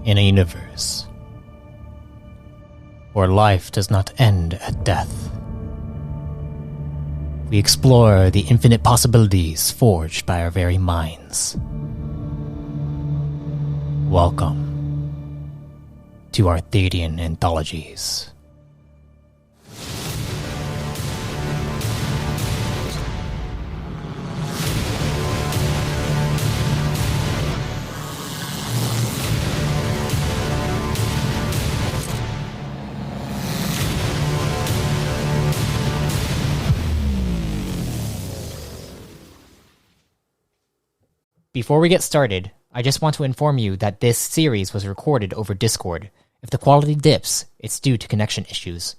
In a universe where life does not end at death, we explore the infinite possibilities forged by our very minds. Welcome to Arthadian Anthologies. Before we get started, I just want to inform you that this series was recorded over Discord. If the quality dips, it's due to connection issues.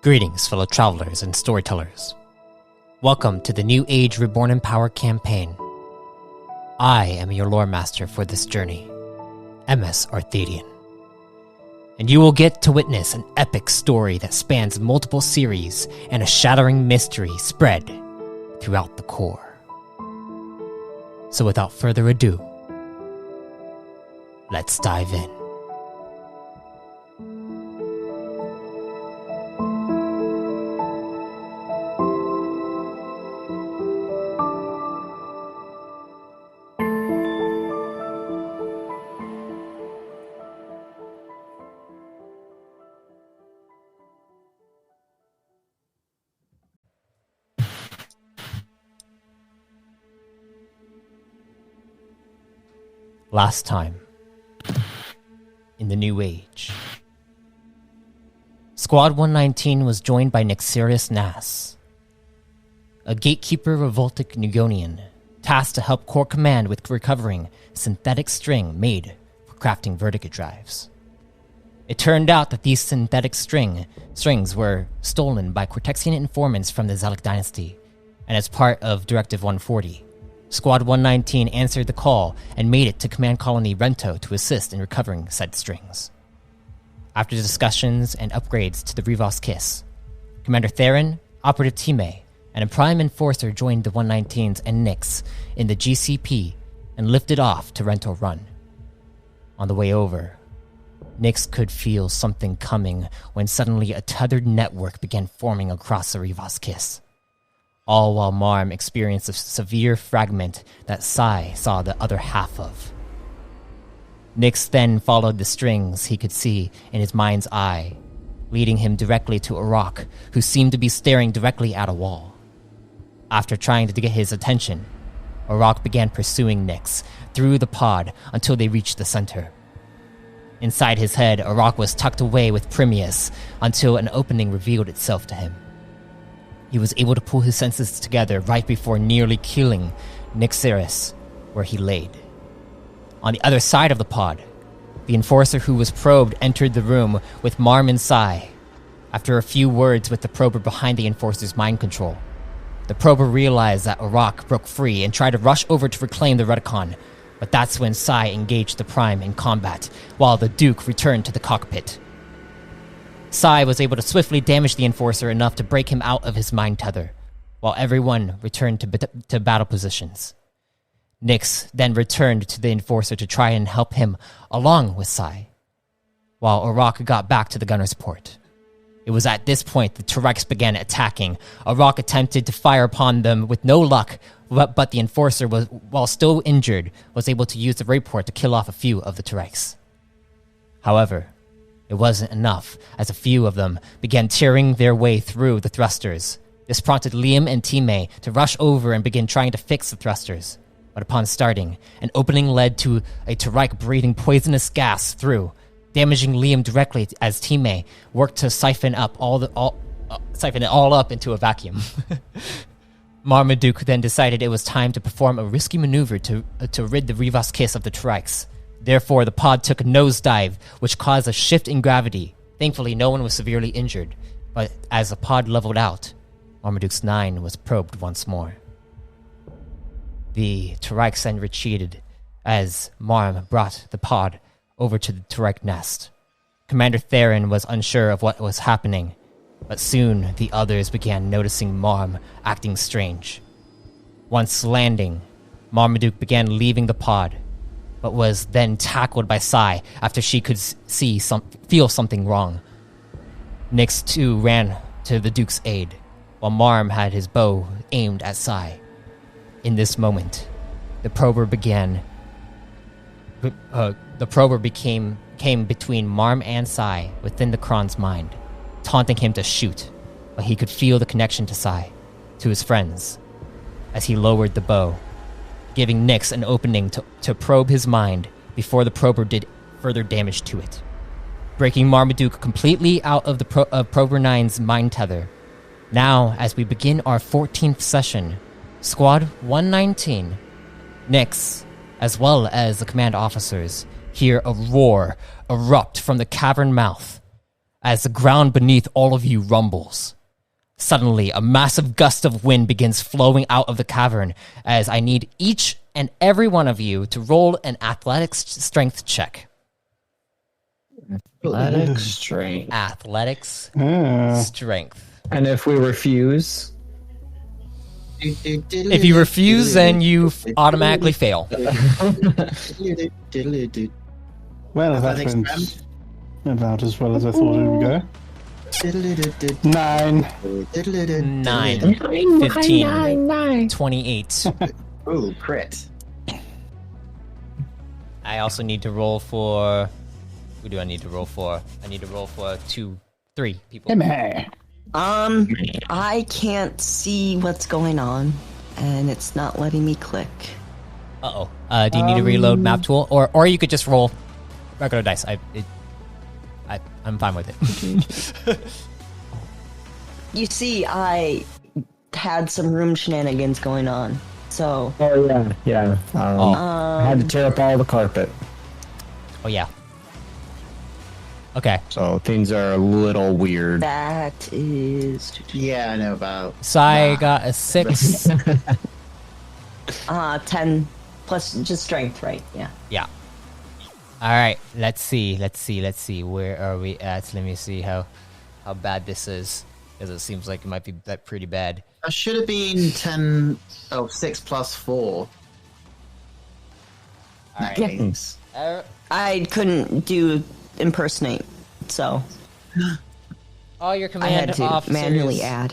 Greetings, fellow travelers and storytellers. Welcome to the New Age Reborn in Power campaign. I am your lore master for this journey, MS Arthadian. And you will get to witness an epic story that spans multiple series and a shattering mystery spread throughout the core. So without further ado, let's dive in. Last time, in the New Age, Squad 119 was joined by Turrike Nest, a gatekeeper revoltic Nugonian, tasked to help Core Command with recovering synthetic string made for crafting vertigo drives. It turned out that these synthetic strings were stolen by Cortexian informants from the Zelic dynasty, and as part of Directive 140, Squad 119 answered the call and made it to Command Colony Rento to assist in recovering said strings. After discussions and upgrades to the Rivas Kiss, Commander Theron, Operative Time, and a Prime Enforcer joined the 119s and Nyx in the GCP and lifted off to Rento Run. On the way over, Nyx could feel something coming when suddenly a tethered network began forming across the Rivas Kiss. All while Marm experienced a severe fragment that Sai saw the other half of. Nyx then followed the strings he could see in his mind's eye, leading him directly to Arak, who seemed to be staring directly at a wall. After trying to get his attention, Arak began pursuing Nyx through the pod until they reached the center. Inside his head, Arak was tucked away with Primius until an opening revealed itself to him. He was able to pull his senses together right before nearly killing Nyx where he laid. On the other side of the pod, the enforcer who was probed entered the room with Marm and Sai. After a few words with the prober behind the enforcer's mind control, the prober realized that Arak broke free and tried to rush over to reclaim the Reticon, but that's when Sai engaged the Prime in combat, while the Duke returned to the cockpit. Sai was able to swiftly damage the Enforcer enough to break him out of his mind tether, while everyone returned to battle positions. Nyx then returned to the Enforcer to try and help him along with Sai, while Arak got back to the gunner's port. It was at this point the Turrikes began attacking. Arak attempted to fire upon them with no luck, but the Enforcer, while still injured, was able to use the Rayport to kill off a few of the Turrikes. However, it wasn't enough, as a few of them began tearing their way through the thrusters. This prompted Liam and Time to rush over and begin trying to fix the thrusters. But upon starting, an opening led to a Turrike breathing poisonous gas through, damaging Liam directly as Time worked to siphon it all up into a vacuum. Marmaduke then decided it was time to perform a risky maneuver to rid the Rivas Kiss of the Turrikes. Therefore, the pod took a nosedive, which caused a shift in gravity. Thankfully, no one was severely injured, but as the pod leveled out, Marmaduke's 9 was probed once more. The Turrikes then retreated as Marm brought the pod over to the Turrike Nest. Commander Theron was unsure of what was happening, But soon the others began noticing Marm acting strange. Once landing, Marmaduke began leaving the pod, but was then tackled by Sai after she could feel something wrong. Nyx too ran to the Duke's aid, while Marm had his bow aimed at Sai. In this moment, the prober came between Marm and Sai within the Kron's mind, taunting him to shoot, but he could feel the connection to Sai, to his friends, as he lowered the bow, giving Nyx an opening to probe his mind before the prober did further damage to it, breaking Marmaduke completely out of the Prober 9's mind tether. Now, as we begin our 14th session, Squad 119, Nyx, as well as the command officers, hear a roar erupt from the cavern mouth as the ground beneath all of you rumbles. Suddenly, a massive gust of wind begins flowing out of the cavern, as I need each and every one of you to roll an athletics strength check. Athletics strength. Athletics strength. And if we refuse? If you refuse, then you automatically fail. Well, that went about as well as I thought it would go. 9. 9. 15. 28. Ooh, crit. I also need to roll for... Who do I need to roll for? I need to roll for 3 people. Hey. I can't see what's going on, and it's not letting me click. Uh-oh. Do you need to reload map tool? Or you could just roll regular dice. I'm fine with it. You see, I had some room shenanigans going on, so... Oh, yeah. I had to tear up all the carpet. Oh, yeah. Okay. So things are a little weird. That is... Yeah, I know about. Sai got a 6. 10 plus just strength, right? Yeah. Yeah. All right. Let's see. Where are we at? Let me see how bad this is, because it seems like it might be pretty bad. That should have been 6 plus 4. All right. Nice. I couldn't do impersonate, so All your I command had to officers. manually add.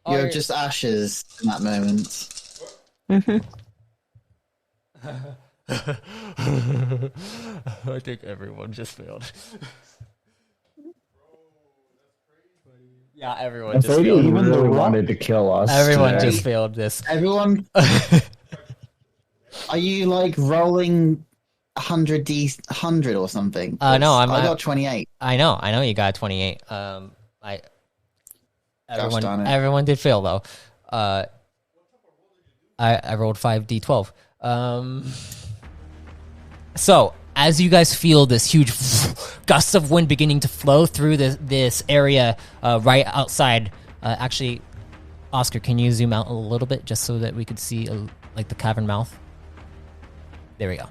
all You're your- just ashes in that moment. I think everyone just failed. Yeah, everyone just They failed. Even the really rock? wanted to kill us. Everyone today. just failed this. Everyone, are you like rolling 100 or something? No, I'm I not- got 28. I know you got 28. darn it. Everyone did fail though. I rolled 5d12. So as you guys feel this huge gust of wind beginning to flow through this area right outside, actually, Oscar, can you zoom out a little bit just so that we could see like the cavern mouth? There we go.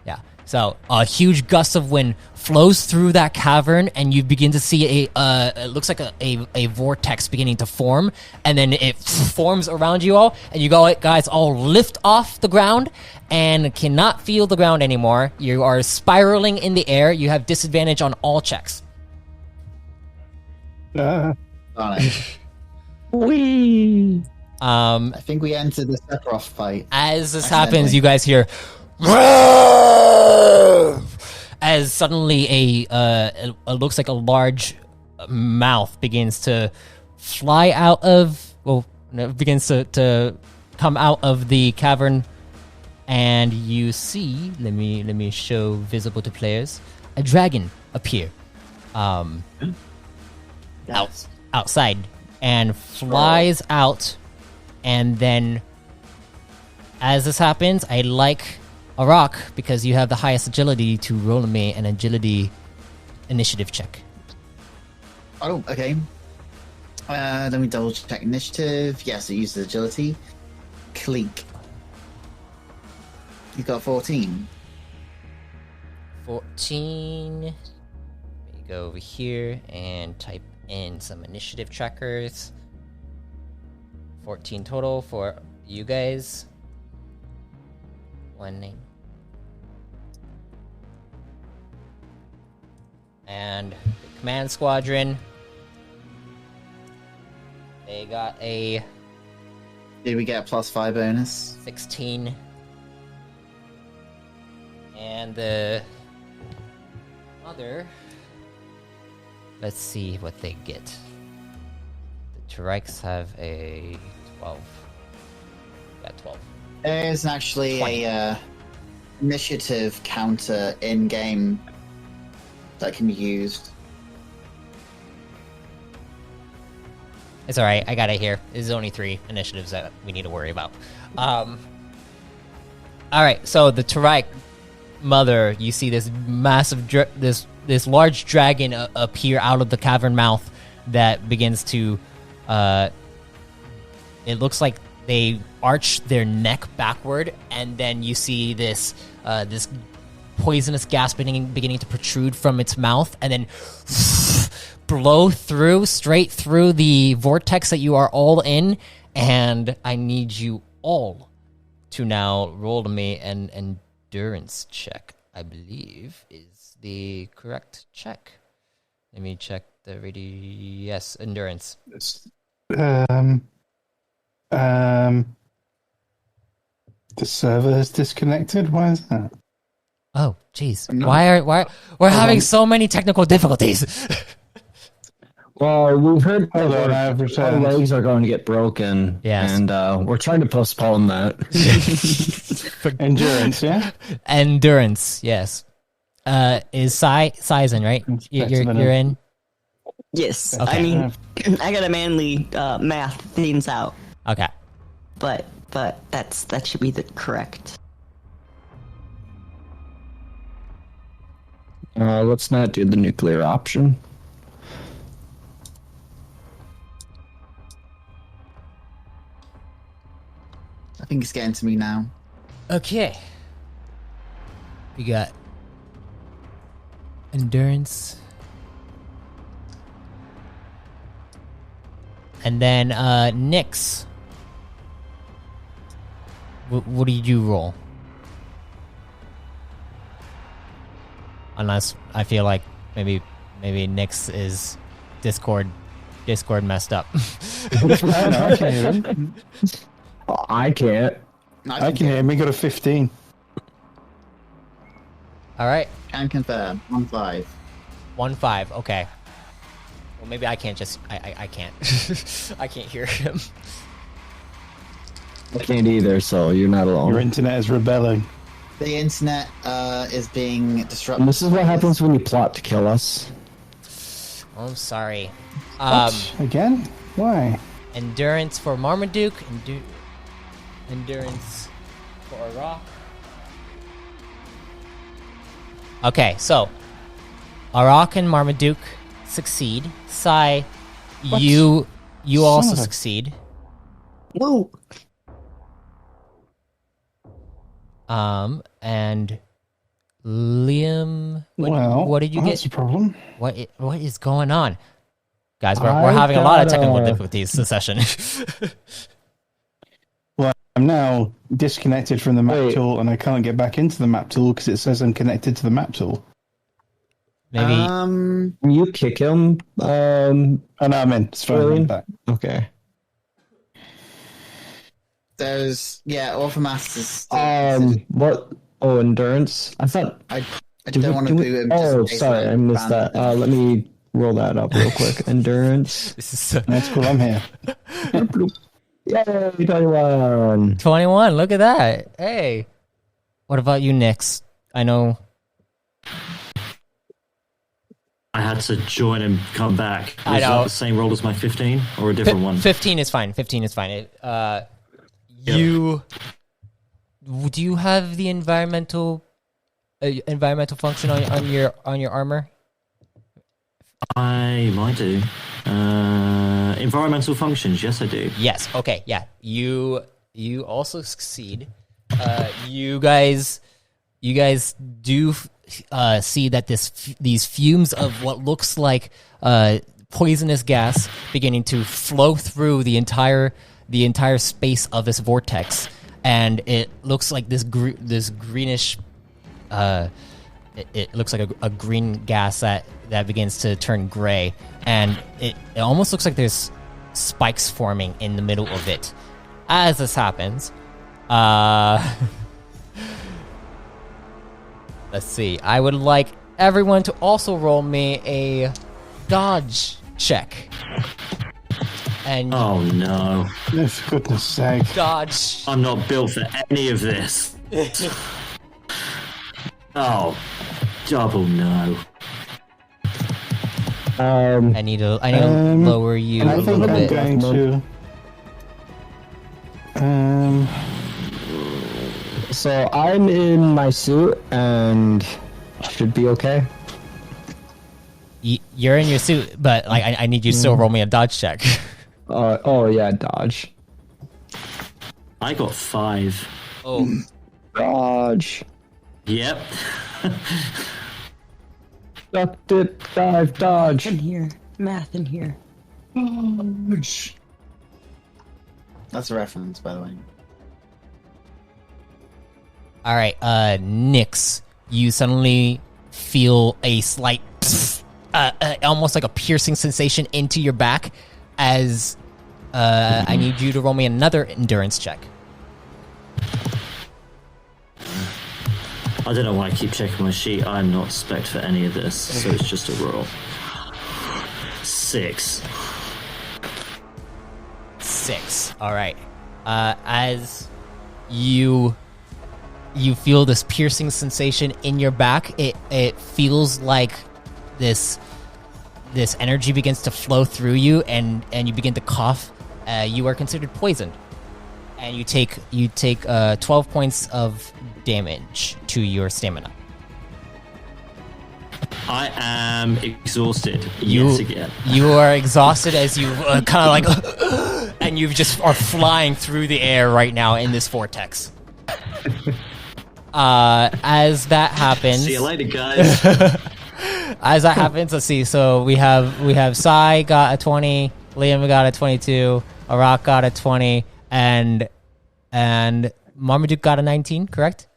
Yeah. So a huge gust of wind flows through that cavern, and you begin to see it looks like a vortex beginning to form, and then it forms around you all, and you guys all lift off the ground and cannot feel the ground anymore. You are spiraling in the air. You have disadvantage on all checks. Darn it. Whee! I think we entered the Sephiroth fight. As this Accidentally. happens, you guys hear as suddenly it looks like a large mouth begins to fly out of begins to come out of the cavern, and you see, let me show visible to players, a dragon appear outside and flies out. And then as this happens, I like a rock, because you have the highest agility, to roll me an agility initiative check. Oh, okay. Let me double check initiative. Yes, it uses agility. Clink. You got 14. 14. Let me go over here and type in some initiative checkers. 14 total for you guys. 1 name. And the command squadron, they got a... Did we get a +5 bonus? 16. And the other... Let's see what they get. The Turrikes have a 12. Got 12. There's actually 20. a initiative counter in-game that can be used. It's alright, I got it here. There's only 3 initiatives that we need to worry about. Alright, so the Turrike mother, you see this massive, this large dragon appear out of the cavern mouth that begins to, it looks like they arch their neck backward, and then you see this, this poisonous gas beginning to protrude from its mouth, and then blow straight through the vortex that you are all in. And I need you all to now roll to me an endurance check, I believe is the correct check. Let me check the yes, endurance. The server is disconnected. Why is that? Oh, jeez. Why we're having so many technical difficulties? Well, we've heard Hold on, I have our returned. legs are going to get broken. Yes. And we're trying to postpone that. Endurance, yeah? Endurance, yes. Is Sai's in, right? You're in? Yes. Okay. I mean, I gotta manually math things out, Okay. but that should be the correct. Let's not do the nuclear option. I think it's getting to me now. Okay. We got endurance. And then Nyx. What did you roll? Unless I feel like maybe Nyx is Discord messed up. I can hear him. I can't. I can hear him. He got a 15. All right. Can confirm. 1-5. 1-5. Okay. Well, maybe I can't just. I can't. I can't hear him. I can't either, so you're not alone. Your internet is rebelling. The internet is being disrupted. And this is what happens when you plot to kill us. Oh, I'm sorry. What? Again? Why? Endurance for Marmaduke. Endurance for Arak. Okay, so Arak and Marmaduke succeed. Sai, you also of a- succeed. Whoa! And Liam, what did you that's get? a problem. What is going on, guys? We're having a lot of technical difficulties this session. Well, I'm now disconnected from the map Wait. tool, and I can't get back into the map tool because it says I'm connected to the map tool. Maybe Can you kick him? Oh no, I'm in. It's fine. Really? I'm back. Okay. There's Orphamasters. What? Oh, endurance. I thought. I did don't we- want to did boot we- him. just Oh, in case sorry, I missed ban that. Let me roll that up real quick. Endurance. this is so That's cool. I'm here. Yay, 21. 21. Look at that. Hey, what about you, Nyx? I know. I had to join and come back. I Was know. that the same roll as my 15 or a different one? 15 is fine. 15 is fine. Do you have the environmental function on your armor? I might do. Environmental functions, yes I do. Yes. Okay. Yeah. You also succeed. You guys do see that these fumes of what looks like poisonous gas beginning to flow through the entire space of this vortex, and it looks like this greenish. It looks like a green gas that begins to turn gray, and it almost looks like there's spikes forming in the middle of it. As this happens, let's see. I would like everyone to also roll me a dodge check. And Oh no. For goodness sake. dodge. I'm not built for any of this. Oh, double no. Um, I need to lower you I a think little I'm bit. going to. so I'm in my suit and should be okay. You're in your suit, but like I need you to still roll me a dodge check. Oh yeah, dodge. I got 5. Oh, Dodge. Yep. Duck, dip, dive, dodge. In here. Math in here. That's a reference, by the way. all right. Nyx, you suddenly feel a slight, almost like a piercing sensation into your back. As I need you to roll me another endurance check. I don't know why I keep checking my sheet. I'm not spec'd for any of this, so it's just a roll. 6. 6. All right. As you feel this piercing sensation in your back, it feels like this energy begins to flow through you, and you begin to cough. You are considered poisoned, and you take 12 points of damage to your stamina. I am exhausted yet again. You are exhausted as you kind of like, and you just are flying through the air right now in this vortex. As that happens, See you later, guys. as that happens, let's see. So we have Sai got a 20, Liam got a 22, Arak got a 20, and Marmaduke got a 19. Correct?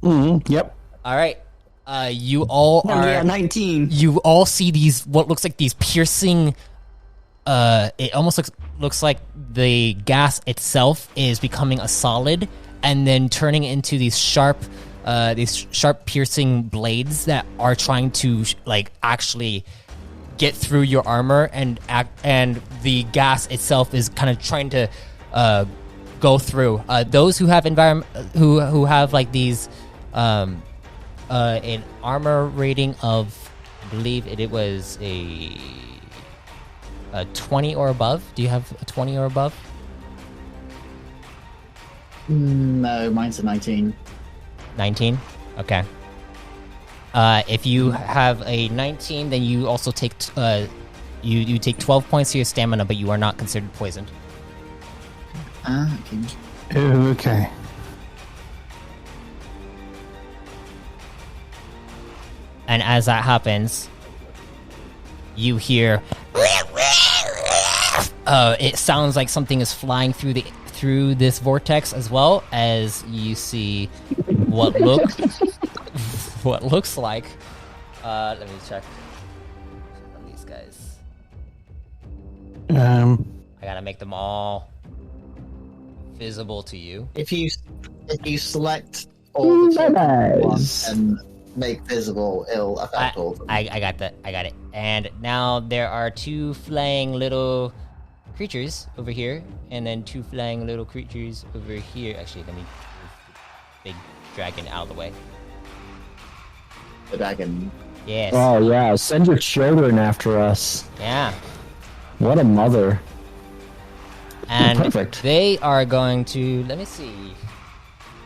Yep. All right. You all are. Yeah, 19. You all see these what looks like these piercing. It almost looks like the gas itself is becoming a solid, and then turning into these sharp piercing blades that are trying to like actually get through your armor, and the gas itself is kind of trying to go through. Those who have who have like these an armor rating of, I believe it was a 20 or above. Do you have a 20 or above? No, mine's a 19. 19? Okay. If you have a 19, then you also take you take 12 points to your stamina, but you are not considered poisoned. Okay. Okay. And as that happens, you hear it sounds like something is flying through this vortex, as well as you see what looks like. Let me check these guys. I gotta make them all visible to you. If you select all the tokens and make visible, it'll affect all of them. I got that. I got it. And now there are 2 flying little creatures over here, and then 2 flying little creatures over here. Actually, let me move the big dragon out of the way. The dragon. Yes. Oh yeah, send your children after us. Yeah. What a mother. And Perfect. they are going to. Let me see.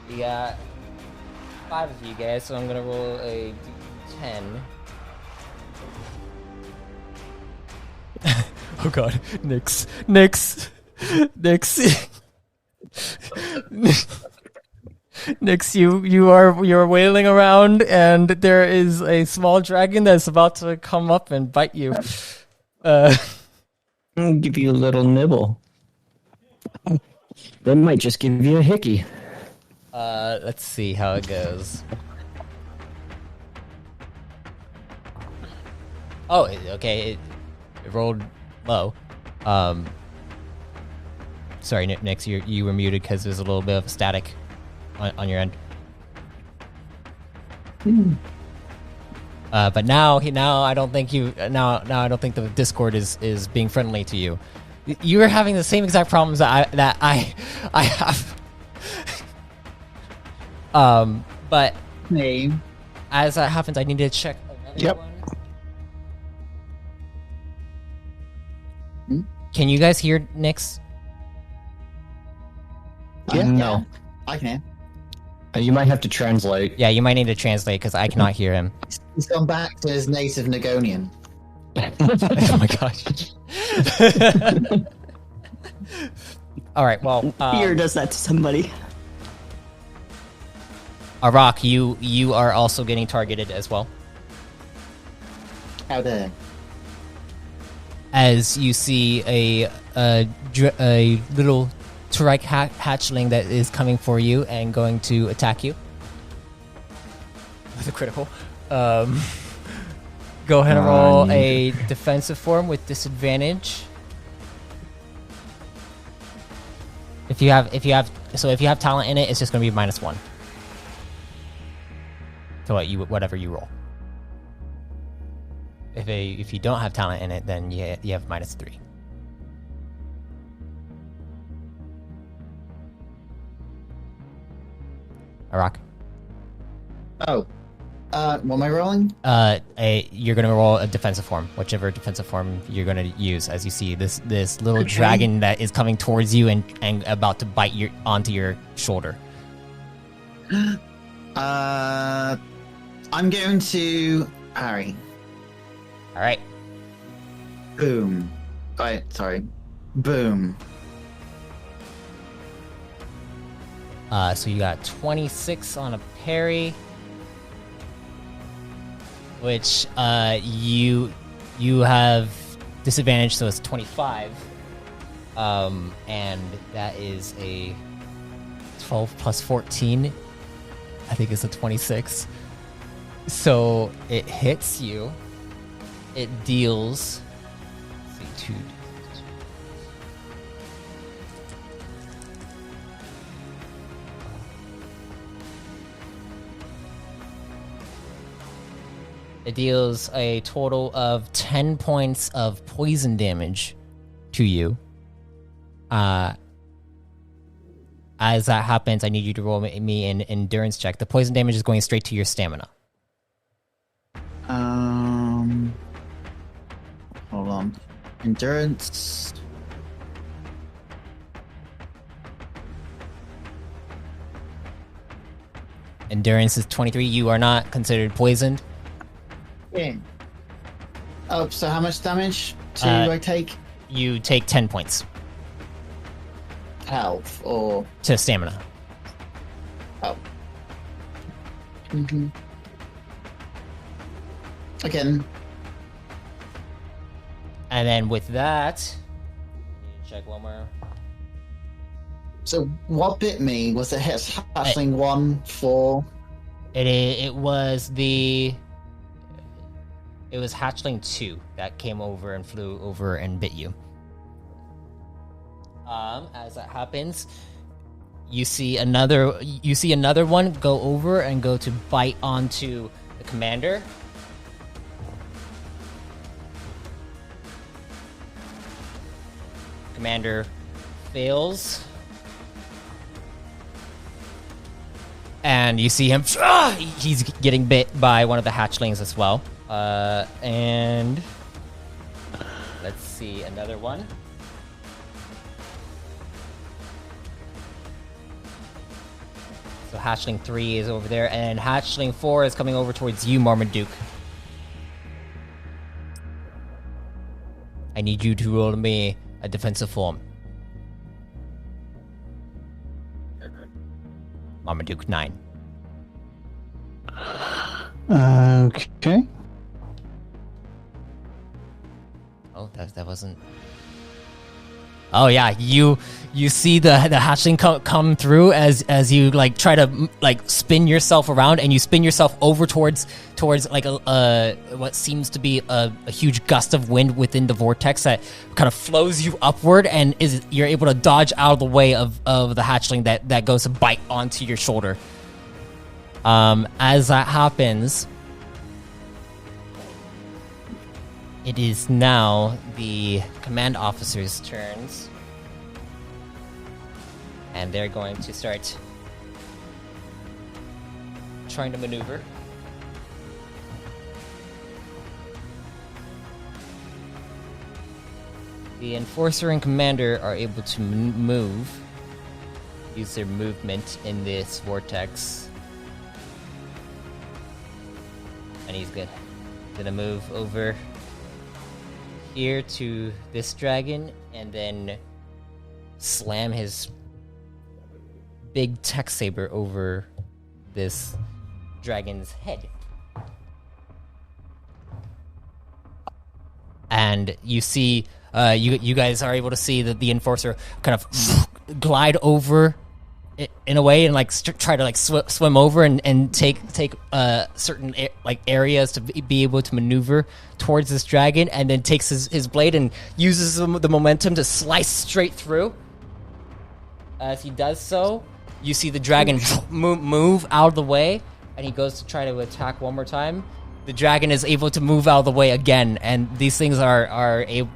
We got 5 of you guys, so I'm gonna roll a d10. Oh god, Nyx. Nyx, you're wailing around, and there is a small dragon that's about to come up and bite you. I'll give you a little nibble. That might just give you a hickey. Let's see how it goes. Oh, okay. It rolled low. Sorry, Nix, you were muted because there's a little bit of static on your end. But now I don't think now I don't think the Discord is being friendly to you. You are having the same exact problems that I have. But Name. as that happens, I need to check another one. Can you guys hear Nix? Yeah. No. I can. You might have to translate. Yeah, you might need to translate because I cannot hear him. He's gone back to his native Nagonian. Oh my gosh. All right, well, Fear does that to somebody. Arak, you are also getting targeted as well. How dare. As you see a little Turrike hatchling that is coming for you and going to attack you with a critical. Go ahead and roll a defensive form with disadvantage. If you have talent in it, it's just going to be -1 to whatever you roll. If you don't have talent in it, then you have -3. Arak. Oh. What am I rolling? You're gonna roll a defensive form, whichever defensive form you're gonna use. As you see this little dragon that is coming towards you and about to bite onto your shoulder. I'm going to parry. All right. Boom. Right, sorry. Boom. So you got 26 on a parry, which you have disadvantage, so it's 25. And that is a 12 plus 14. I think it's a 26. So it hits you. It deals. Let's see, 2. It deals a total of 10 points of poison damage to you. As that happens, I need you to roll me an endurance check. The poison damage is going straight to your stamina. Hold on. Endurance. Endurance is 23. You are not considered poisoned. Yeah. Oh, so how much damage do I take? You take 10 points Health or to stamina. oh. Again. And then with that, I need to check one more. So what bit me was it hatchling 1, 4? It was hatchling 2 that came over and flew over and bit you. As that happens, you see another one go over and go to bite onto the commander. Commander fails. And you see him, he's getting bit by one of the hatchlings as well. And let's see, another one. So hatchling 3 is over there, and hatchling 4 is coming over towards you, Marmaduke. I need you to roll me a defensive form. Marmaduke 9. Okay. Oh, that wasn't. Oh yeah, you see the hatchling come through as you like try to like spin yourself around, and you spin yourself over towards like a what seems to be a huge gust of wind within the vortex that kind of flows you upward, and you're able to dodge out of the way of the hatchling that goes to bite onto your shoulder. As that happens, it is now the command officers' turns. And they're going to start trying to maneuver. The Enforcer and Commander are able to move, use their movement in this vortex. And he's good. Gonna move over here to this dragon and then slam his big tech saber over this dragon's head. And you see, you guys are able to see that the Enforcer kind of glide over it in a way and like try to like swim over and take certain like areas to be able to maneuver towards this dragon, and then takes his blade and uses the momentum to slice straight through. As he does so, you see the dragon move out of the way, and he goes to try to attack one more time. The dragon is able to move out of the way again, and these things are able,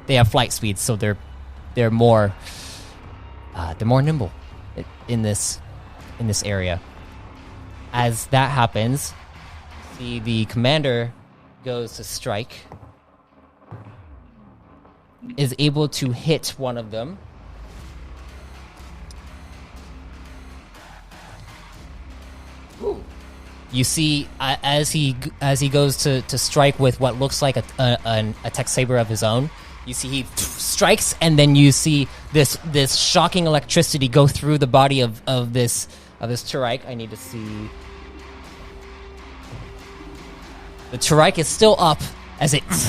they have flight speed, so they're more nimble in this area. As that happens, see the commander goes to strike, is able to hit one of them. Ooh. You see, as he goes to strike with what looks like a tech saber of his own, you see he strikes, and then you see this shocking electricity go through the body of this Turrike. I need to see. The Turrike is still up as it's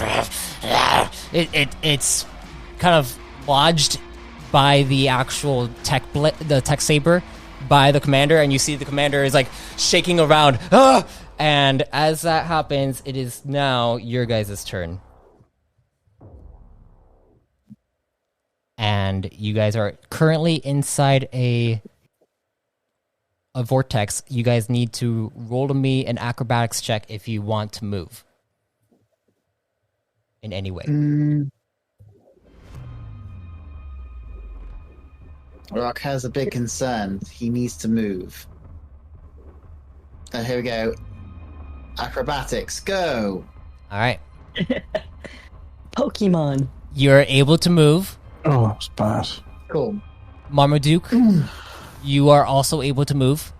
kind of lodged by the actual tech saber by the commander, and you see the commander is like shaking around. Ah! And as that happens, it is now your guys' turn. And you guys are currently inside a vortex. You guys need to roll to me an acrobatics check if you want to move in any way. Rock has a big concern. He needs to move. Here we go. Acrobatics, go! Alright. Pokemon. You're able to move. Oh, that was bad. Cool. Marmaduke, you are also able to move.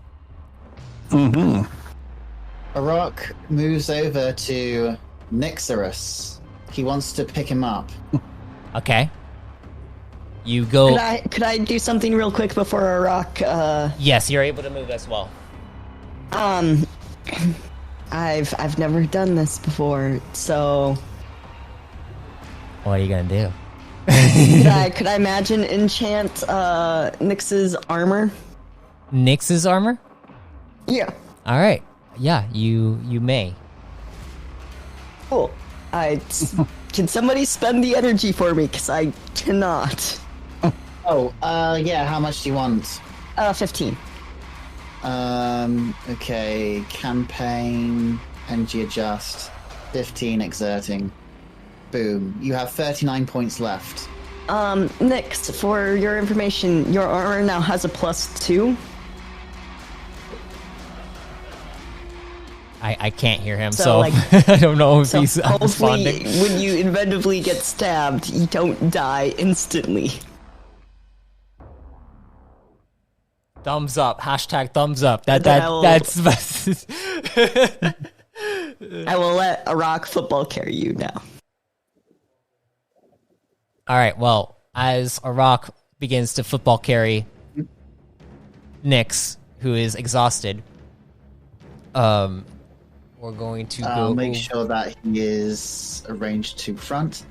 Mm-hmm. Rock moves over to Nixorus. He wants to pick him up. Okay. You go... Could I do something real quick before a rock? Yes, you're able to move as well. I've never done this before, so What are you gonna do? could I imagine enchant Nyx's armor? Nyx's armor? Yeah. All right. Yeah, you may. Cool. Can somebody spend the energy for me? Because I cannot. Yeah, how much do you want? 15. Okay, campaign, energy adjust, 15 exerting. Boom. You have 39 points left. Nyx, for your information, your armor now has a +2. I can't hear him, So, so like- I don't know if So he's hopefully, responding. when you inventively get stabbed, you don't die instantly. Thumbs up. Hashtag thumbs up. That's... I will let a rock football carry you now. All right, well, as Arak begins to football carry Nyx, who is exhausted, we're going to go... Make sure that he is arranged to front.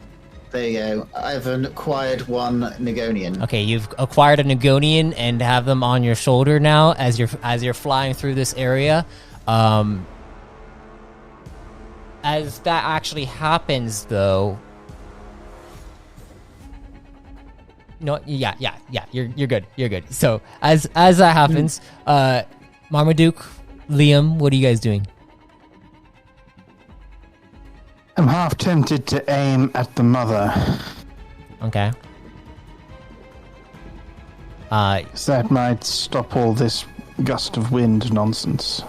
There you go. I've acquired one Nagonian. Okay, you've acquired a Nagonian and have them on your shoulder now as you're flying through this area. As that actually happens, though. No, yeah. You're good. You're good. So as that happens, Marmaduke, Liam, what are you guys doing? I'm half tempted to aim at the mother. Okay. So that might stop all this gust of wind nonsense.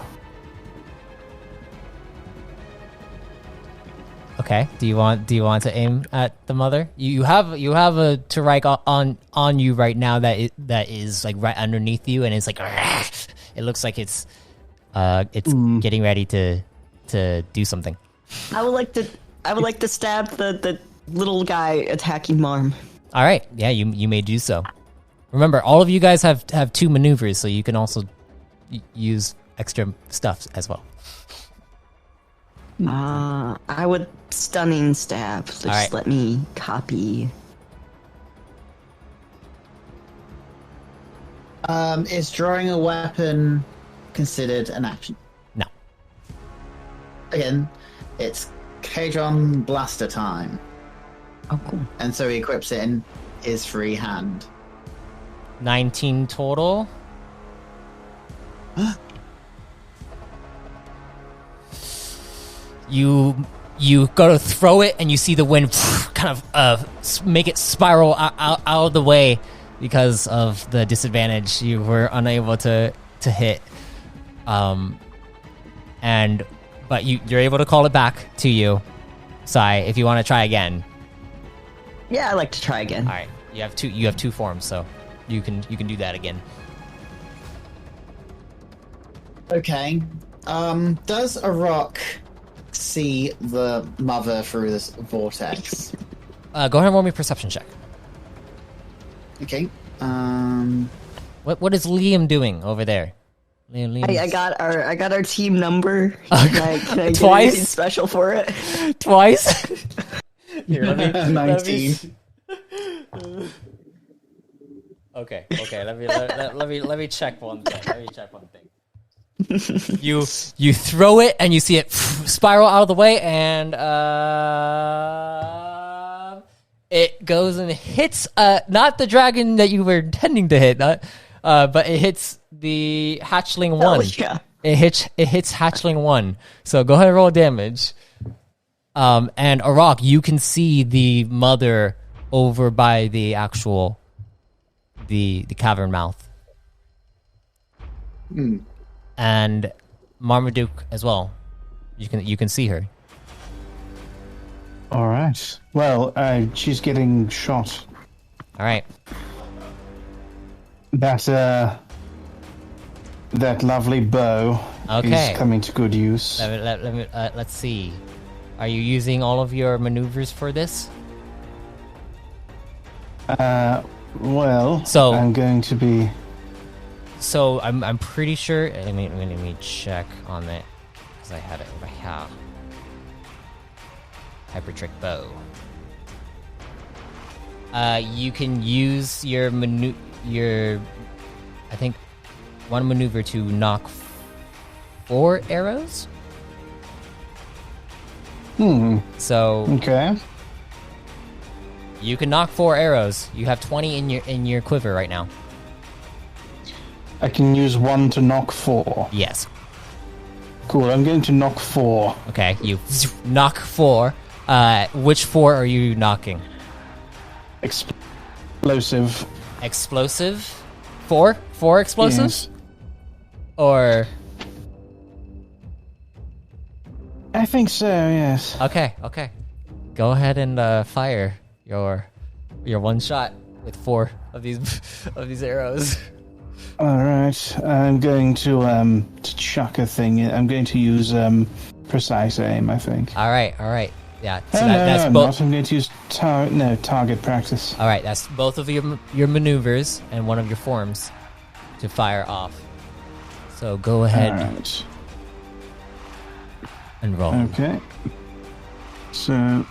Okay. Do you want to aim at the mother? You have a Turrike on you right now that is like right underneath you, and it's like it looks like it's getting ready to do something. I would like to stab the little guy attacking Marm. All right. Yeah, you may do so. Remember, all of you guys have 2 maneuvers, so you can also use extra stuff as well. I would stunning stab. Just right. let me copy. Is drawing a weapon considered an action? No. Again, it's Kadron Blaster time. Oh, cool. And so he equips it in his free hand. 19 total. You go to throw it, and you see the wind kind of make it spiral out of the way because of the disadvantage. You were unable to hit, but you're able to call it back to you, Sai, if you want to try again. Yeah, I'd like to try again. All right, you have two forms, so you can do that again. Okay. Does a rock see the mother through this vortex? Go ahead and roll me a perception check. Okay. What is Liam doing over there? Liam. I got our team number. Can I Twice? get anything special for it? Twice. Here, let me 19. Okay. Let me check one thing. You throw it and you see it spiral out of the way, and it goes and hits not the dragon that you were intending to hit, but it hits the hatchling one. Yeah. It hits hatchling 1. So go ahead and roll damage. And Arak, you can see the mother over by the actual the cavern mouth. And Marmaduke as well. You can see her. All right. Well, she's getting shot. All right. That lovely bow Okay. is coming to good use. Let's see. Are you using all of your maneuvers for this? Well, So- I'm going to be. So I'm pretty sure. Let me check on it because I had it over here. Hyper trick bow. You can use your I think one maneuver to knock 4 arrows. So Okay. you can knock 4 arrows. You have 20 in your quiver right now. I can use 1 to knock 4. Yes. Cool, I'm going to knock 4. Okay. You knock 4. Which 4 are you knocking? Explosive. Explosive? 4? 4 explosives? Yes. Or I think so, yes. okay. Go ahead and fire your one shot with 4 of these arrows. All right, I'm going to chuck a thing in. I'm going to use precise aim, I think. All right. Yeah. So No, that's I'm both. not. I'm going to use target practice. All right. That's both of your maneuvers and one of your forms to fire off. So go ahead All right. and roll. Okay. So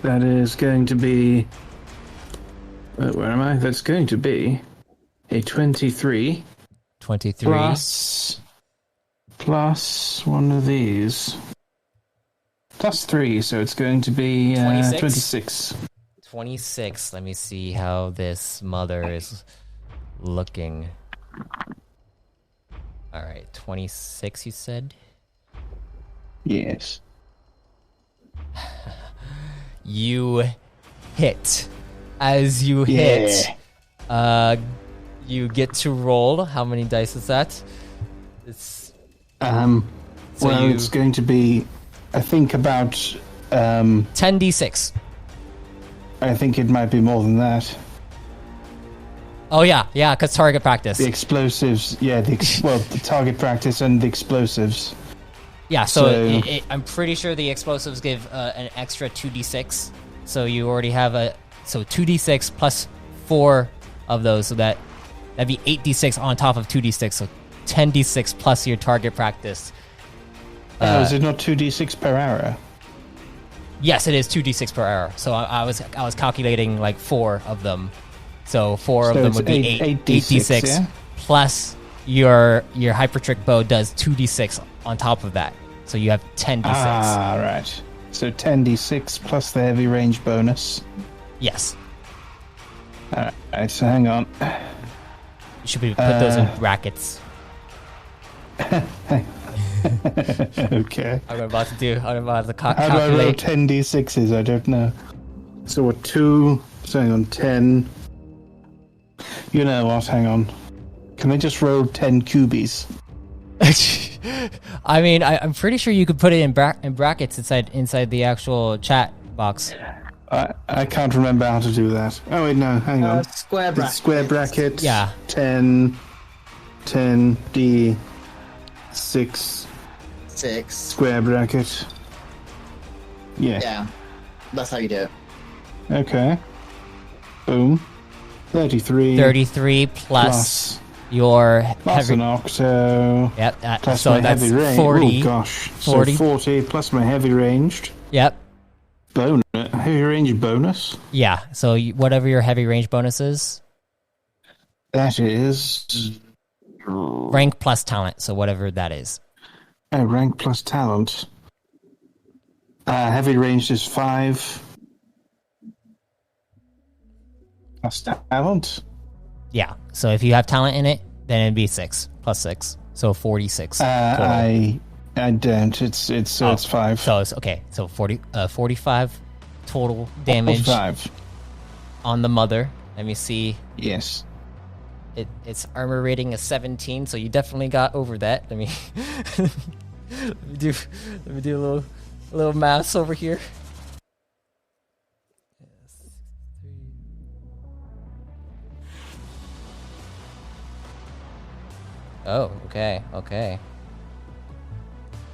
That is going to be. Where am I? That's going to be a 23. 23. Plus one of these. Plus 3, so it's going to be 26. 26. Let me see how this mother is looking. All right, 26 you said? Yes. You hit. As you hit, you get to roll. How many dice is that? It's it's going to be, I think, about 10d6. I think it might be more than that. Oh yeah, because target practice. The explosives, the target practice and the explosives. Yeah, so I'm pretty sure the explosives give an extra 2d6. So you already have 2d6 plus 4 of those, so that'd be 8d6 on top of 2d6, so 10d6 plus your target practice. Is it not 2d6 per arrow? Yes, it is 2d6 per arrow. So I was calculating like 4 of them. So 4 of them would be 8d6 yeah? plus your hypertrick bow does 2d6 on top of that. So you have 10d6. Ah, right. So 10d6 plus the heavy range bonus. Yes. Alright, so hang on. You should put those in brackets. Okay. I'm about to How do I calculate. roll 10d6s? I don't know. So what, 2? So hang on, 10. You know what, hang on. Can I just roll 10 cubies? I mean, I'm pretty sure you could put it in brackets inside the actual chat box. I can't remember how to do that. Oh wait, no, hang on. Square bracket. It's square bracket. Yeah. 10 d 6 6. square bracket. Yeah. Yeah. That's how you do it. Okay. Boom. 33. 33 plus your plus heavy. an octo. Yep. Plus So my that's heavy range. 40. Oh gosh. 40. So 40 plus my heavy ranged. Yep. Bonus. Heavy range bonus. Yeah. So whatever your heavy range bonus is, That is. rank plus talent. So whatever that is. Rank plus talent. Heavy range is 5. Plus talent. Yeah. So if you have talent in it, then it'd be 6 plus 6. So 46. total. I don't. It's 5. So it's okay. So 45 total damage 5. on the mother. Let me see. Yes. Its armor rating is 17, so you definitely got over that. Let me do a little math over here. Oh, okay.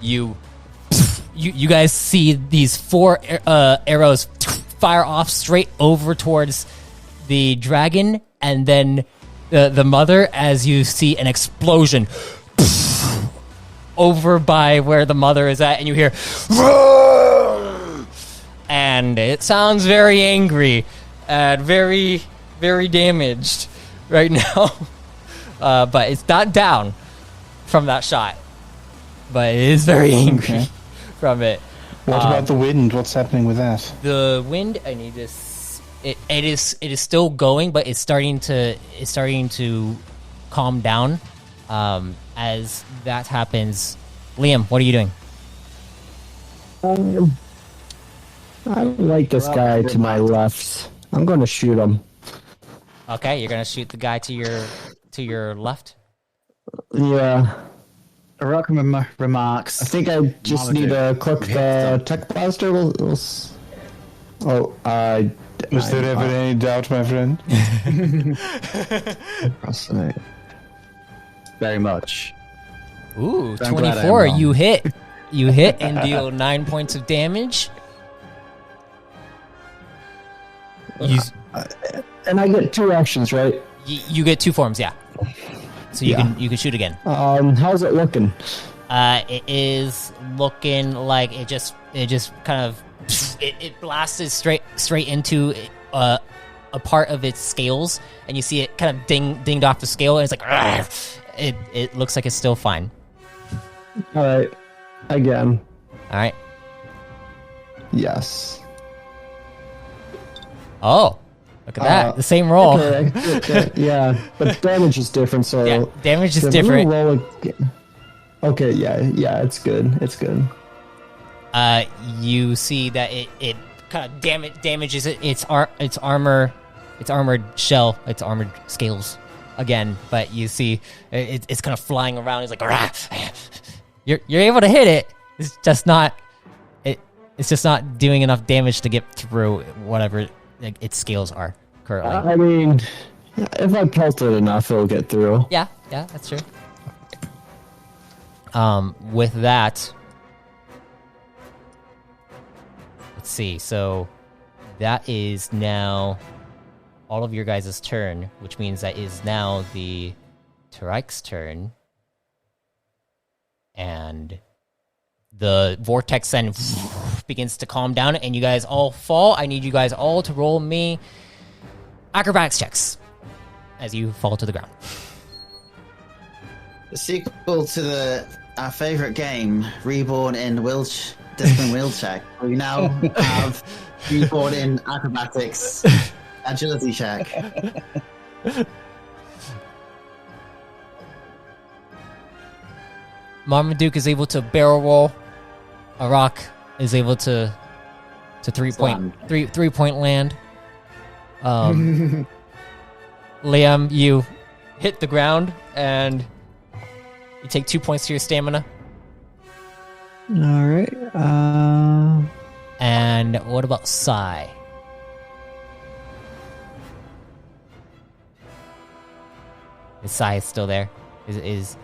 You guys see these 4 arrows fire off straight over towards the dragon, and then the mother, as you see an explosion over by where the mother is at, and you hear, and it sounds very angry and very, very damaged right now. But it's not down from that shot. But it is very angry from it. What about the wind? What's happening with that? The wind, I need to. It is still going, but it's starting to calm down. As that happens, Liam, what are you doing? I like this guy to my left. I'm going to shoot him. Okay, you're gonna shoot the guy to your left. Yeah. Rock remarks. I think I just need to click the tech blaster. Was there ever any doubt, my friend? Very much. Ooh, I'm glad I'm 24. wrong. You hit. You hit and deal 9 points of damage. And I get 2 actions, right? You get 2 forms, yeah. So you can shoot again. How's it looking? It is looking like it just kind of it blasted straight into a part of its scales, and you see it kind of dinged off the scale, and it's like it looks like it's still fine. All right. Again. All right. Yes. Oh, look at that! The same roll. Okay, yeah, but damage is different. So Yeah, damage is can we different. roll again? Okay, yeah, it's good. It's good. You see that it kind of damages its armored shell, its armored scales again. But you see it's kind of flying around. It's like, "Rah!" You're able to hit it. It's just not doing enough damage to get through whatever its scales are currently. I mean, if I pelt it enough, it'll get through. Yeah, that's true. With that, let's see. So that is now all of your guys' turn, which means that is now the Turrike's turn. And the vortex then begins to calm down, and you guys all fall. I need you guys all to roll me acrobatics checks as you fall to the ground. The sequel to our favorite game, Reborn in Discipline Wheel Check. We now have Reborn in Acrobatics Agility Check. Marmaduke is able to barrel roll. Arak is able to 3-point land. Liam, you hit the ground and you take 2 points to your stamina. All right. And what about Sai? Is Sai still there? Is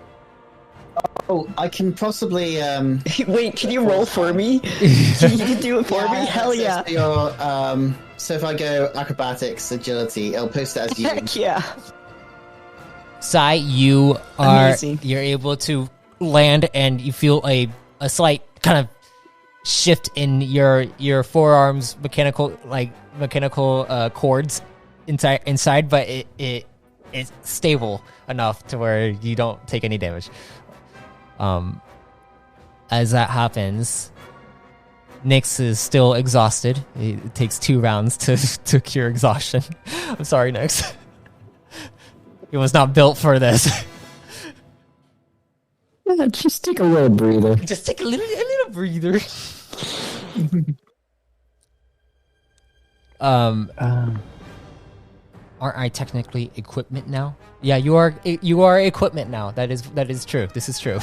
Oh, I can possibly. Wait, can you roll for me? Can you do it for me? Hell yeah! So if I go acrobatics, agility, it'll post it as you. Heck yeah! Sai, you are Amazing. you're able to land, and you feel a slight kind of shift in your forearms, mechanical cords inside, but it's stable enough to where you don't take any damage. As that happens, Nyx is still exhausted. It takes 2 rounds to cure exhaustion. I'm sorry, Nyx. He was not built for this. Yeah, just take a little breather. Just take a little breather. Aren't I technically equipment now? Yeah, you are equipment now. That is true. This is true.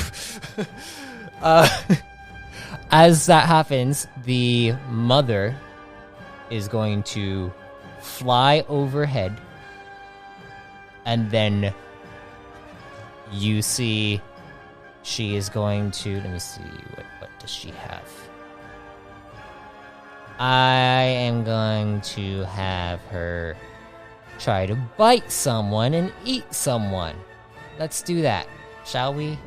As that happens, the mother is going to fly overhead, and then you see she is going to, let me see, what does she have? I am going to have her try to bite someone and eat someone. Let's do that, shall we?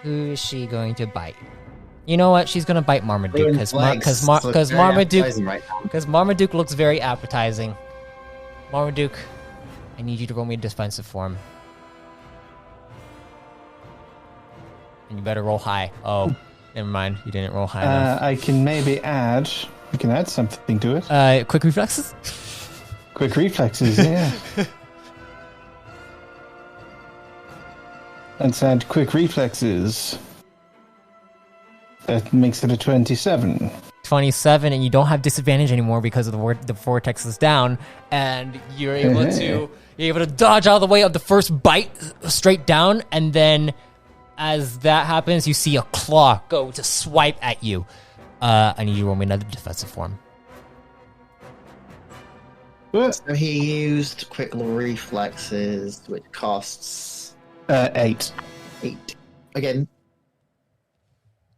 Who is she going to bite? You know what? She's gonna bite Marmaduke because Marmaduke looks very appetizing. Marmaduke, I need you to roll me a defensive form, and you better roll high. Oh, never mind. You didn't roll high enough. I can add something to it. Quick reflexes. Quick reflexes, yeah. Let's add quick reflexes. That makes it a 27. 27, and you don't have disadvantage anymore because of the vortex is down, and you're able to dodge out of the way of the first bite straight down, and then as that happens, you see a claw go to swipe at you. I need you to roll me another defensive form. So he used quick reflexes, which costs 8. 8. Again.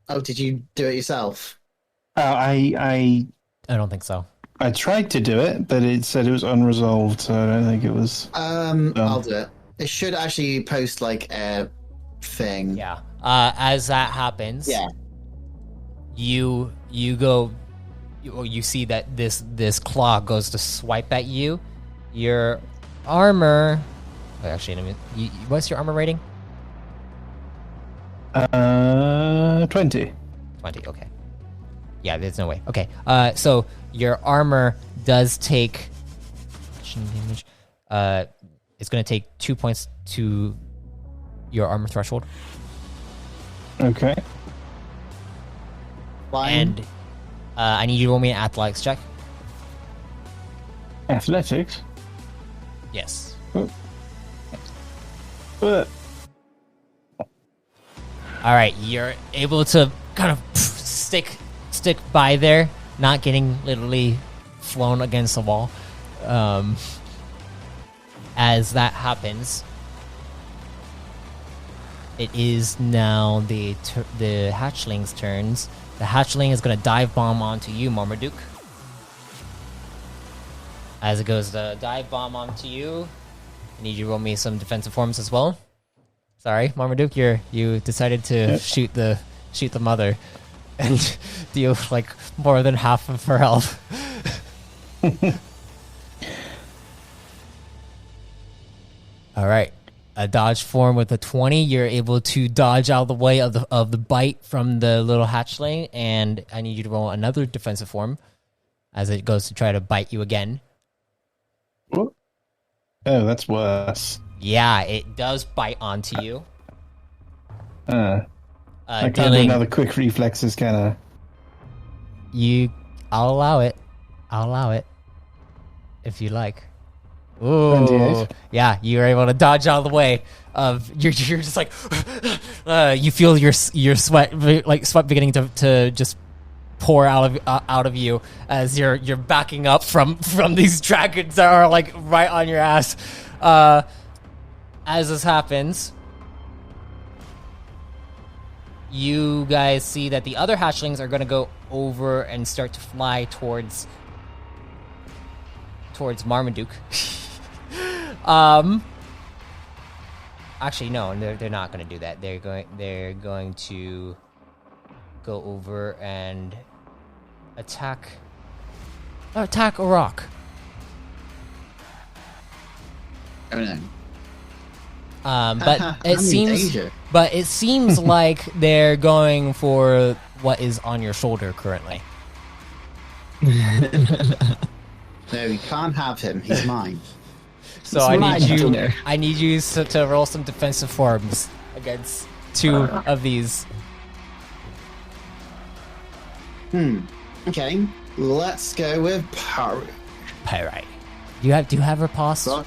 Oh, did you do it yourself? I I don't think so. tried to do it, but it said it was unresolved, so I don't think it was. I'll do it. It should actually post like a thing. Yeah. As that happens, Yeah. you see that this claw goes to swipe at you. Your armor. Wait, actually, what's your armor rating? 20. 20. Okay. Yeah, there's no way. Okay. So your armor does take damage. It's going to take 2 points to your armor threshold. Okay. Flying. And I need you to roll me an athletics check. Athletics. Yes. But All right, you're able to kind of stick by there, not getting literally flown against the wall. As that happens, it is now the hatchling's turns. The hatchling is going to dive bomb onto you, Marmaduke. As it goes to dive bomb onto you, I need you to roll me some defensive forms as well. Sorry, Marmaduke, you decided to shoot the mother and deal like more than half of her health. All right, a dodge form with a 20. You're able to dodge out of the way of the bite from the little hatchling, and I need you to roll another defensive form as it goes to try to bite you again. oh, that's worse. Yeah, it does bite onto you. I can't do Dealing another quick reflexes, can I? I'll allow it. I'll allow it if you like. Ooh, 28. yeah, you're able to dodge out of the way of you're just like you feel your sweat beginning to just pour out of you as you're backing up from these dragons that are like right on your ass. As this happens, you guys see that the other hatchlings are going to go over and start to fly towards Marmaduke. Actually, no, they're not going to do that. They're going to go over and attack a rock. Oh no. But it seems like they're going for what is on your shoulder currently. No, you can't have him. He's mine. So It's I my need you. dinner. I need you to roll some defensive forms against two of these. Okay, let's go with Paru. Pyrite. Do you have riposte? What?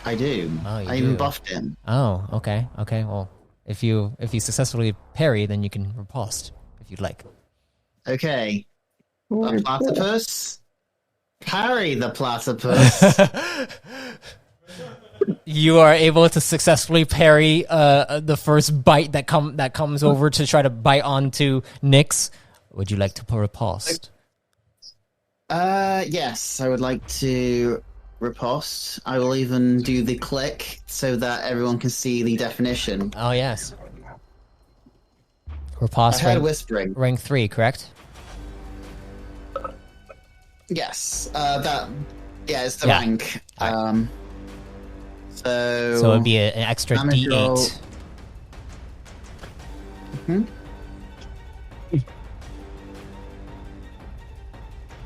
I do. Oh, you I even do. buffed him. Oh, okay. Well, if you successfully parry, then you can riposte if you'd like. Okay. A platypus. Parry the platypus. You are able to successfully parry the first bite that comes over to try to bite onto Nyx. Would you like to riposte? Yes, I would like to riposte. I will even do the click so that everyone can see the definition. Oh yes. I Riposte heard rank, whispering. rank 3, correct? Yes, it's the Yeah. rank. Alright. So So it'd be an extra damage roll. D8.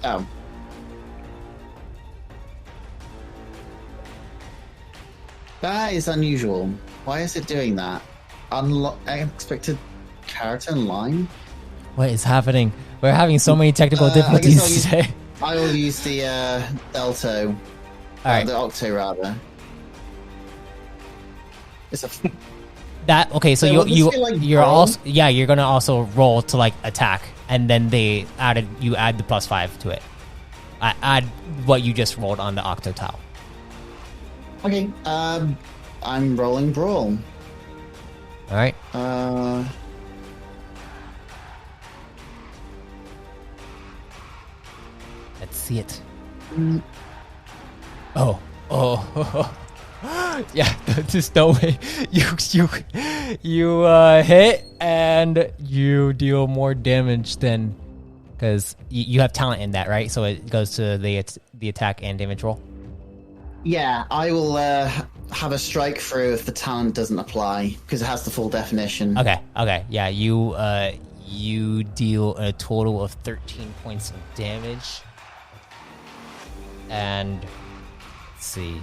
Oh. That is unusual. Why is it doing that? Unexpected character line? What is happening? We're having so many technical I guess difficulties today. I will use the Delto. Alright. The Octo, rather. It's a... That okay, so So will this be, like, you're roll? also you're gonna also roll to like attack, and then you add the +5 to it. Add what you just rolled on the octo tile. Okay, I'm rolling Brawl. All right. Let's see it. Oh. Yeah, just no way. You hit and you deal more damage than because you have talent in that, right? So it goes to the attack and damage roll. Yeah, I will have a strike through if the talent doesn't apply because it has the full definition. Okay. Yeah, you deal a total of 13 points of damage. And let's see.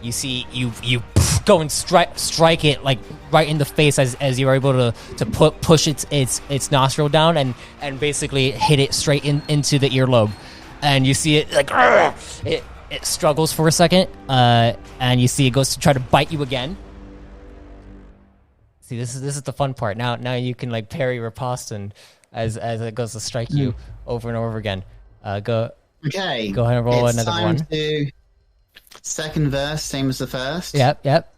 You see, you go and strike it like right in the face as you're able to push its nostril down and basically hit it straight into the earlobe, and you see it like it struggles for a second, and you see it goes to try to bite you again. See, this is the fun part. Now you can like parry riposte and as it goes to strike you over and over again. Go ahead and roll another one. Second verse, same as the first. Yep.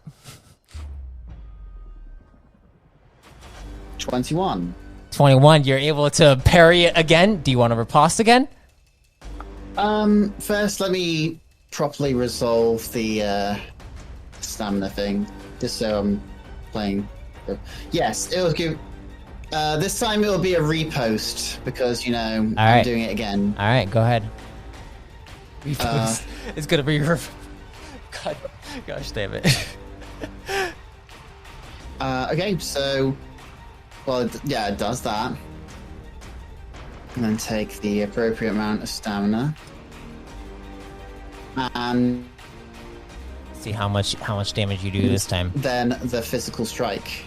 21. 21. You're able to parry it again. Do you want to riposte again? First, let me properly resolve the stamina thing, just so I'm playing. Yes, it'll give. This time it'll be a repost because I'm doing it again. All right, go ahead. Repost. It's gonna be your. God, gosh damn it. Okay, so, it does that. And then take the appropriate amount of stamina. And see how much damage you do this time. Then the physical strike.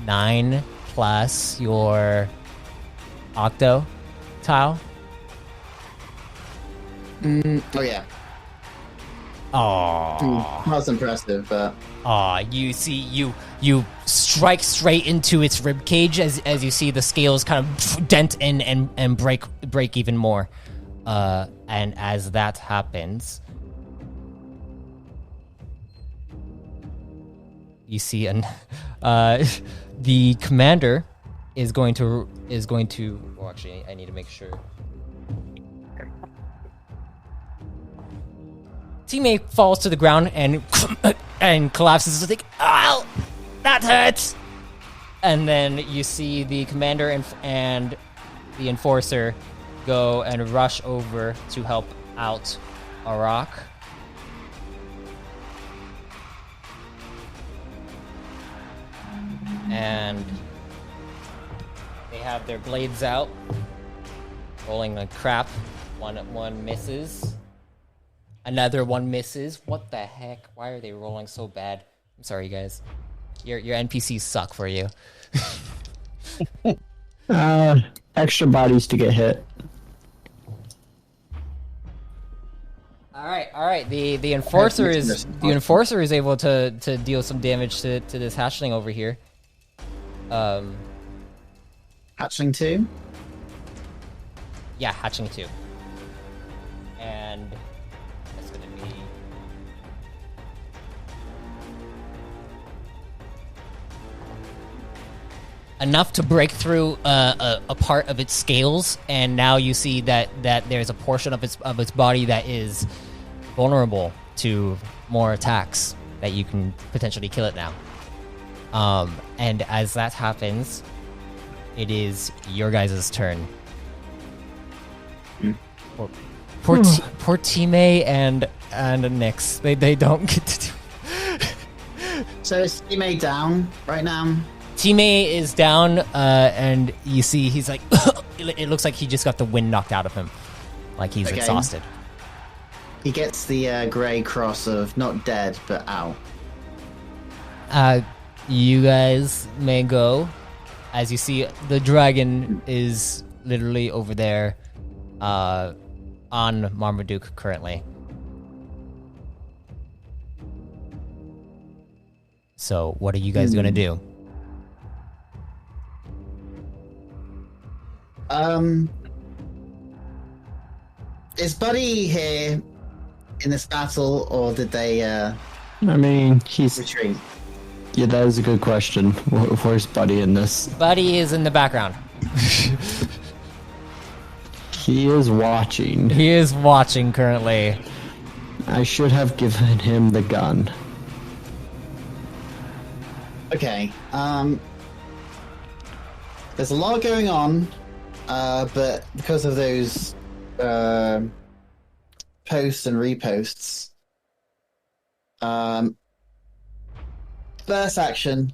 Nine plus your octo tile. Oh yeah. Oh, that was impressive, but you see you strike straight into its rib cage as you see the scales kind of dent in and break even more. And as that happens, you see the commander is going to. Well, actually, I need to make sure. Teammate falls to the ground and collapses. It's like, ow, that hurts. And then you see the commander and the enforcer go and rush over to help out Arak. And they have their blades out, rolling like crap. One misses. Another one misses. What the heck? Why are they rolling so bad? I'm sorry, you guys. Your NPCs suck for you. Extra bodies to get hit. All right. The enforcer is able to deal some damage to this hatchling over here. Hatchling 2? Yeah, hatchling 2. And that's gonna be enough to break through a part of its scales, and now you see that there's a portion of its body that is vulnerable to more attacks that you can potentially kill it now. And as that happens, it is your guys' turn. Poor Time and Nyx. They don't get to do. So is Time down right now? Time is down, and you see he's like, it looks like he just got the wind knocked out of him, like he's exhausted. He gets the grey cross of not dead but out. You guys may go. As you see, the dragon is literally over there, on Marmaduke currently. So, what are you guys gonna do? Is Buddy here in this battle, or did they he's retreat? Yeah, that is a good question. Where's Buddy in this? Buddy is in the background. He is watching. He is watching currently. I should have given him the gun. Okay. There's a lot going on, but because of those posts and reposts, first action,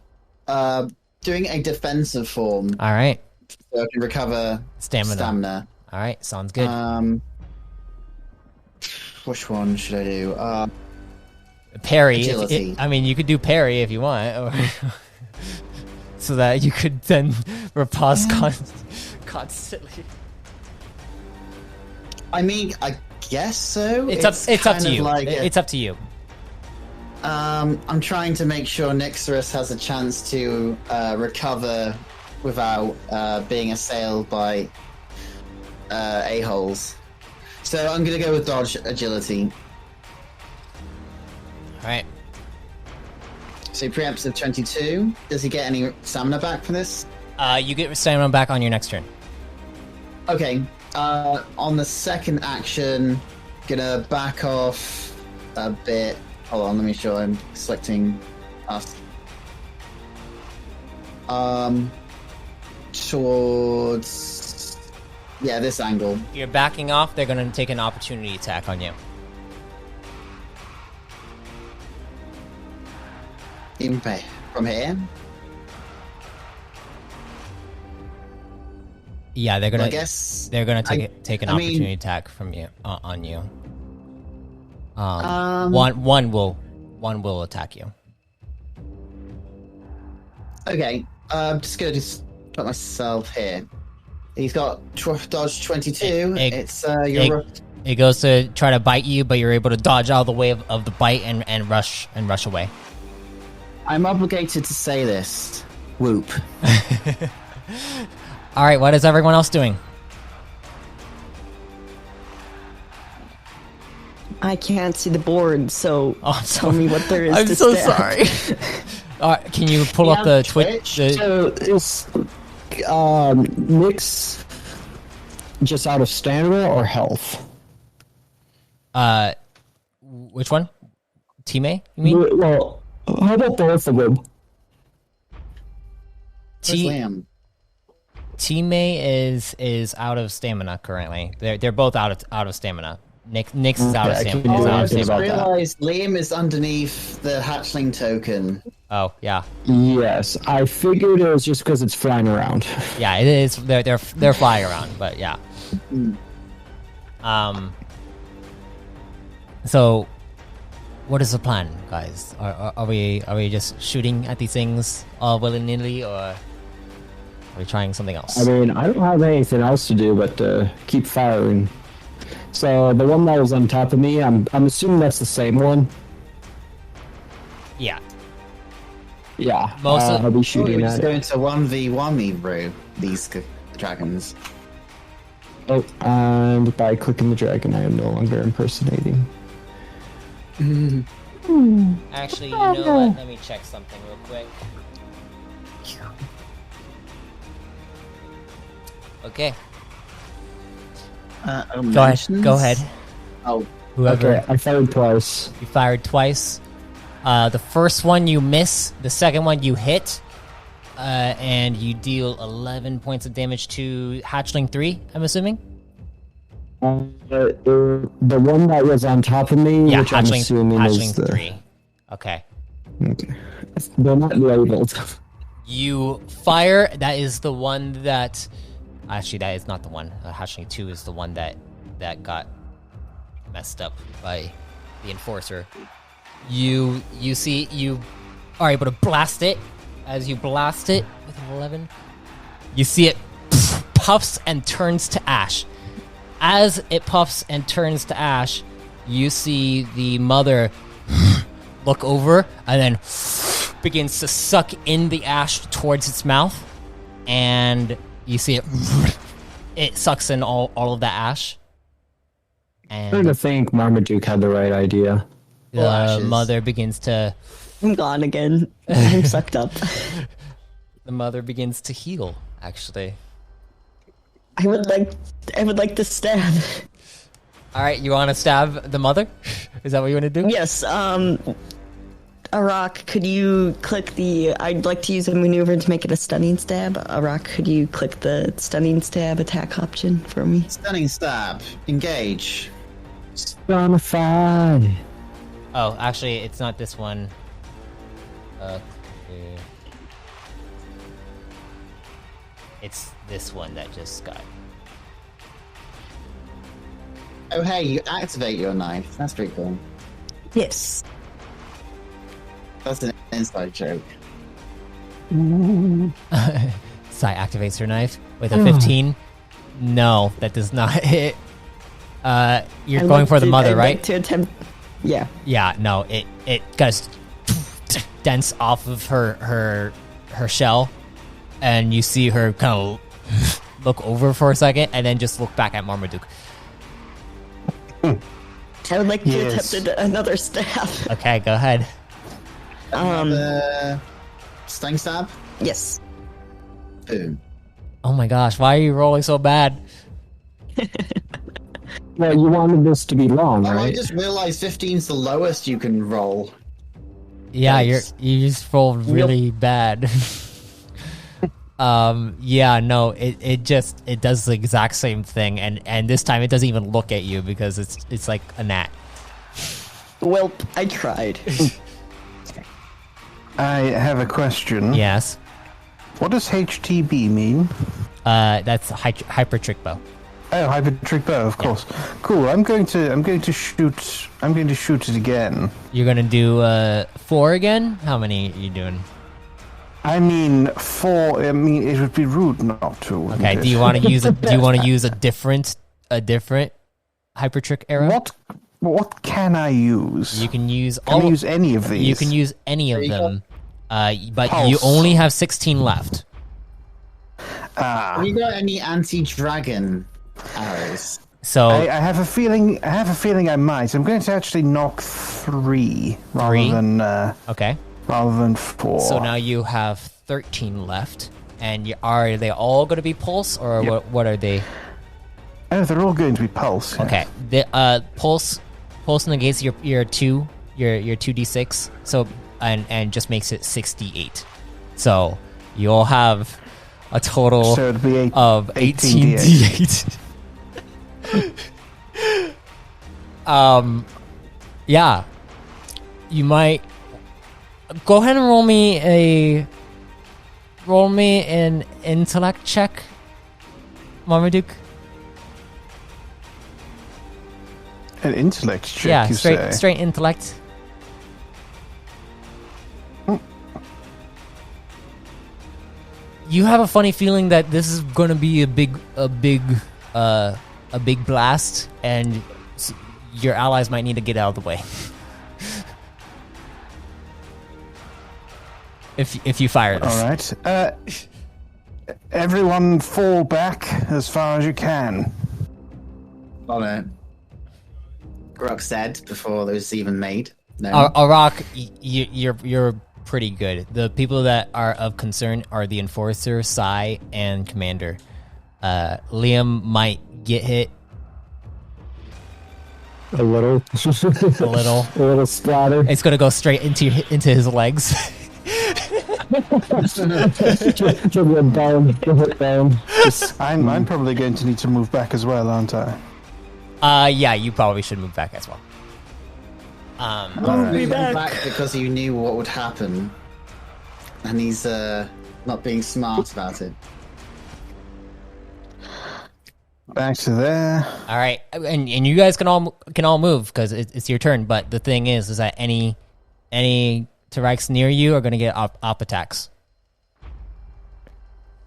doing a defensive form, All right. so I can recover stamina. All right, sounds good. Which one should I do? Parry. Agility. I mean, you could do parry if you want, or so that you could then riposte constantly. I mean, I guess so. It's up to kind of you. like It's up to you. I'm trying to make sure Nyxurus has a chance to recover without being assailed by a-holes. So I'm going to go with dodge agility. All right. So preemptive 22. Does he get any stamina back for this? You get stamina back on your next turn. Okay. On the second action, gonna back off a bit. Hold on, let me show I'm selecting us. Towards this angle. You're backing off. They're going to take an opportunity attack on you. From here. Yeah, they're gonna. I guess they're gonna take an opportunity attack from you on you. One will attack you. Okay, I'm just gonna put myself here. He's got dodge 22. It goes to try to bite you, but you're able to dodge out of the way of the bite and rush away. I'm obligated to say this. Whoop. All right, what is everyone else doing? I can't see the board, so Oh, tell me what there is I'm to so stack. sorry. All right, can you pull up the Twitch? So is Nyx just out of stamina or health? Which one? Teammate? You mean? Well, how about both of them? Lamb. Teammate is out of stamina currently. They're both out of stamina. Nyx is out of stamina. I just realized Liam is underneath the hatchling token. Oh yeah. Yes, I figured it was just because it's flying around. Yeah, it is. They're flying around, but yeah. So, what is the plan, guys? Are we just shooting at these things all willy nilly, or are we trying something else? I mean, I don't have anything else to do but keep firing. So the one that was on top of me, I'm assuming that's the same one. Yeah. Yeah, I'll be shooting We're at just it. going to 1v1 through these dragons. Oh, and by clicking the dragon, I am no longer impersonating. Actually, you know what? Let me check something real quick. Okay. Go ahead. Oh, Whoever. Okay, I fired twice. You fired twice. The first one you miss. The second one you hit. And you deal 11 points of damage to Hatchling 3, I'm assuming? The one that was on top of me, Yeah, which I'm assuming is Hatchling the... 3. Okay. Okay. They're not labeled. You fire. That is the one that... Actually, that is not the one. Hatchling 2 is the one that got messed up by the Enforcer. You see, you are able to blast it. As you blast it with an 11, you see it puffs and turns to ash. As it puffs and turns to ash, you see the mother look over and then begins to suck in the ash towards its mouth. And you see it sucks in all of the ash. I'm trying to think Marmaduke had the right idea. The mother begins to... I'm gone again. I'm sucked up. The mother begins to heal, actually. I would like to stab. All right, you want to stab the mother? Is that what you want to do? Yes, Arak, could you click the... I'd like to use a maneuver to make it a stunning stab. Arak, could you click the stunning stab attack option for me? Stunning stab. Engage. Stunify. Oh, actually, it's not this one. It's this one that just got. Oh, hey, you activate your knife. That's pretty cool. Yes. That's an inside joke. Sai activates her knife with a 15. No, that does not hit. You're going for the mother, I'd right? like to attempt... Yeah. Yeah, no, it goes dents off of her shell, and you see her kind of look over for a second, and then just look back at Marmaduke. I would like to attempt another stab. Okay, go ahead. Stunning stab? Yes. Boom. Oh my gosh, why are you rolling so bad? Well, you wanted this to be long, Oh, I right? just realized 15's the lowest you can roll. Yeah, Nice. you just rolled really bad. Yeah, no, it does the exact same thing, and this time it doesn't even look at you because it's like a gnat. Welp, I tried. I have a question. Yes. What does HTB mean? That's hyper trick bow. Oh, hypertrick bow, of course. Cool. I'm going to shoot it again. You're gonna do 4 again? How many are you doing? I mean, 4. I mean, it would be rude not to. wouldn't Okay. it? Do you want to use a different hyper trick arrow? What can I use? You can use Can I use any of these? You can use any of There you them. But Pulse. you only have 16 left. Ah, Have you got any anti-dragon arrows? So I have a feeling. I might. I'm going to actually knock 3 Three? rather than 4. So now you have 13 left, and are they all going to be pulse, or Yep. what are they? Oh, they're all going to be pulse. yes. Okay, the pulse negates your 2d6, so and just makes it 68. So you'll have a total So it'd be of 18 d8. Yeah, you might go ahead and roll me an intellect check, Marmaduke. An intellect check. Yeah, you say? straight intellect. You have a funny feeling that this is going to be a big blast, and your allies might need to get out of the way. if you fire this. All right. Everyone, fall back as far as you can. On it. Grok said before it was even made. No. Arak, you're pretty good. The people that are of concern are the Enforcer, Sai, and Commander. Liam might get hit A little. a little. A little splatter. It's gonna go straight into his legs. Just a bone. Just I'm probably going to need to move back as well, aren't I? Yeah, you probably should move back as well. Not moving back because he knew what would happen, and he's not being smart about it. Back to there. All right, and you guys can all move because it's your turn. But the thing is that any Turrikes near you are going to get op attacks.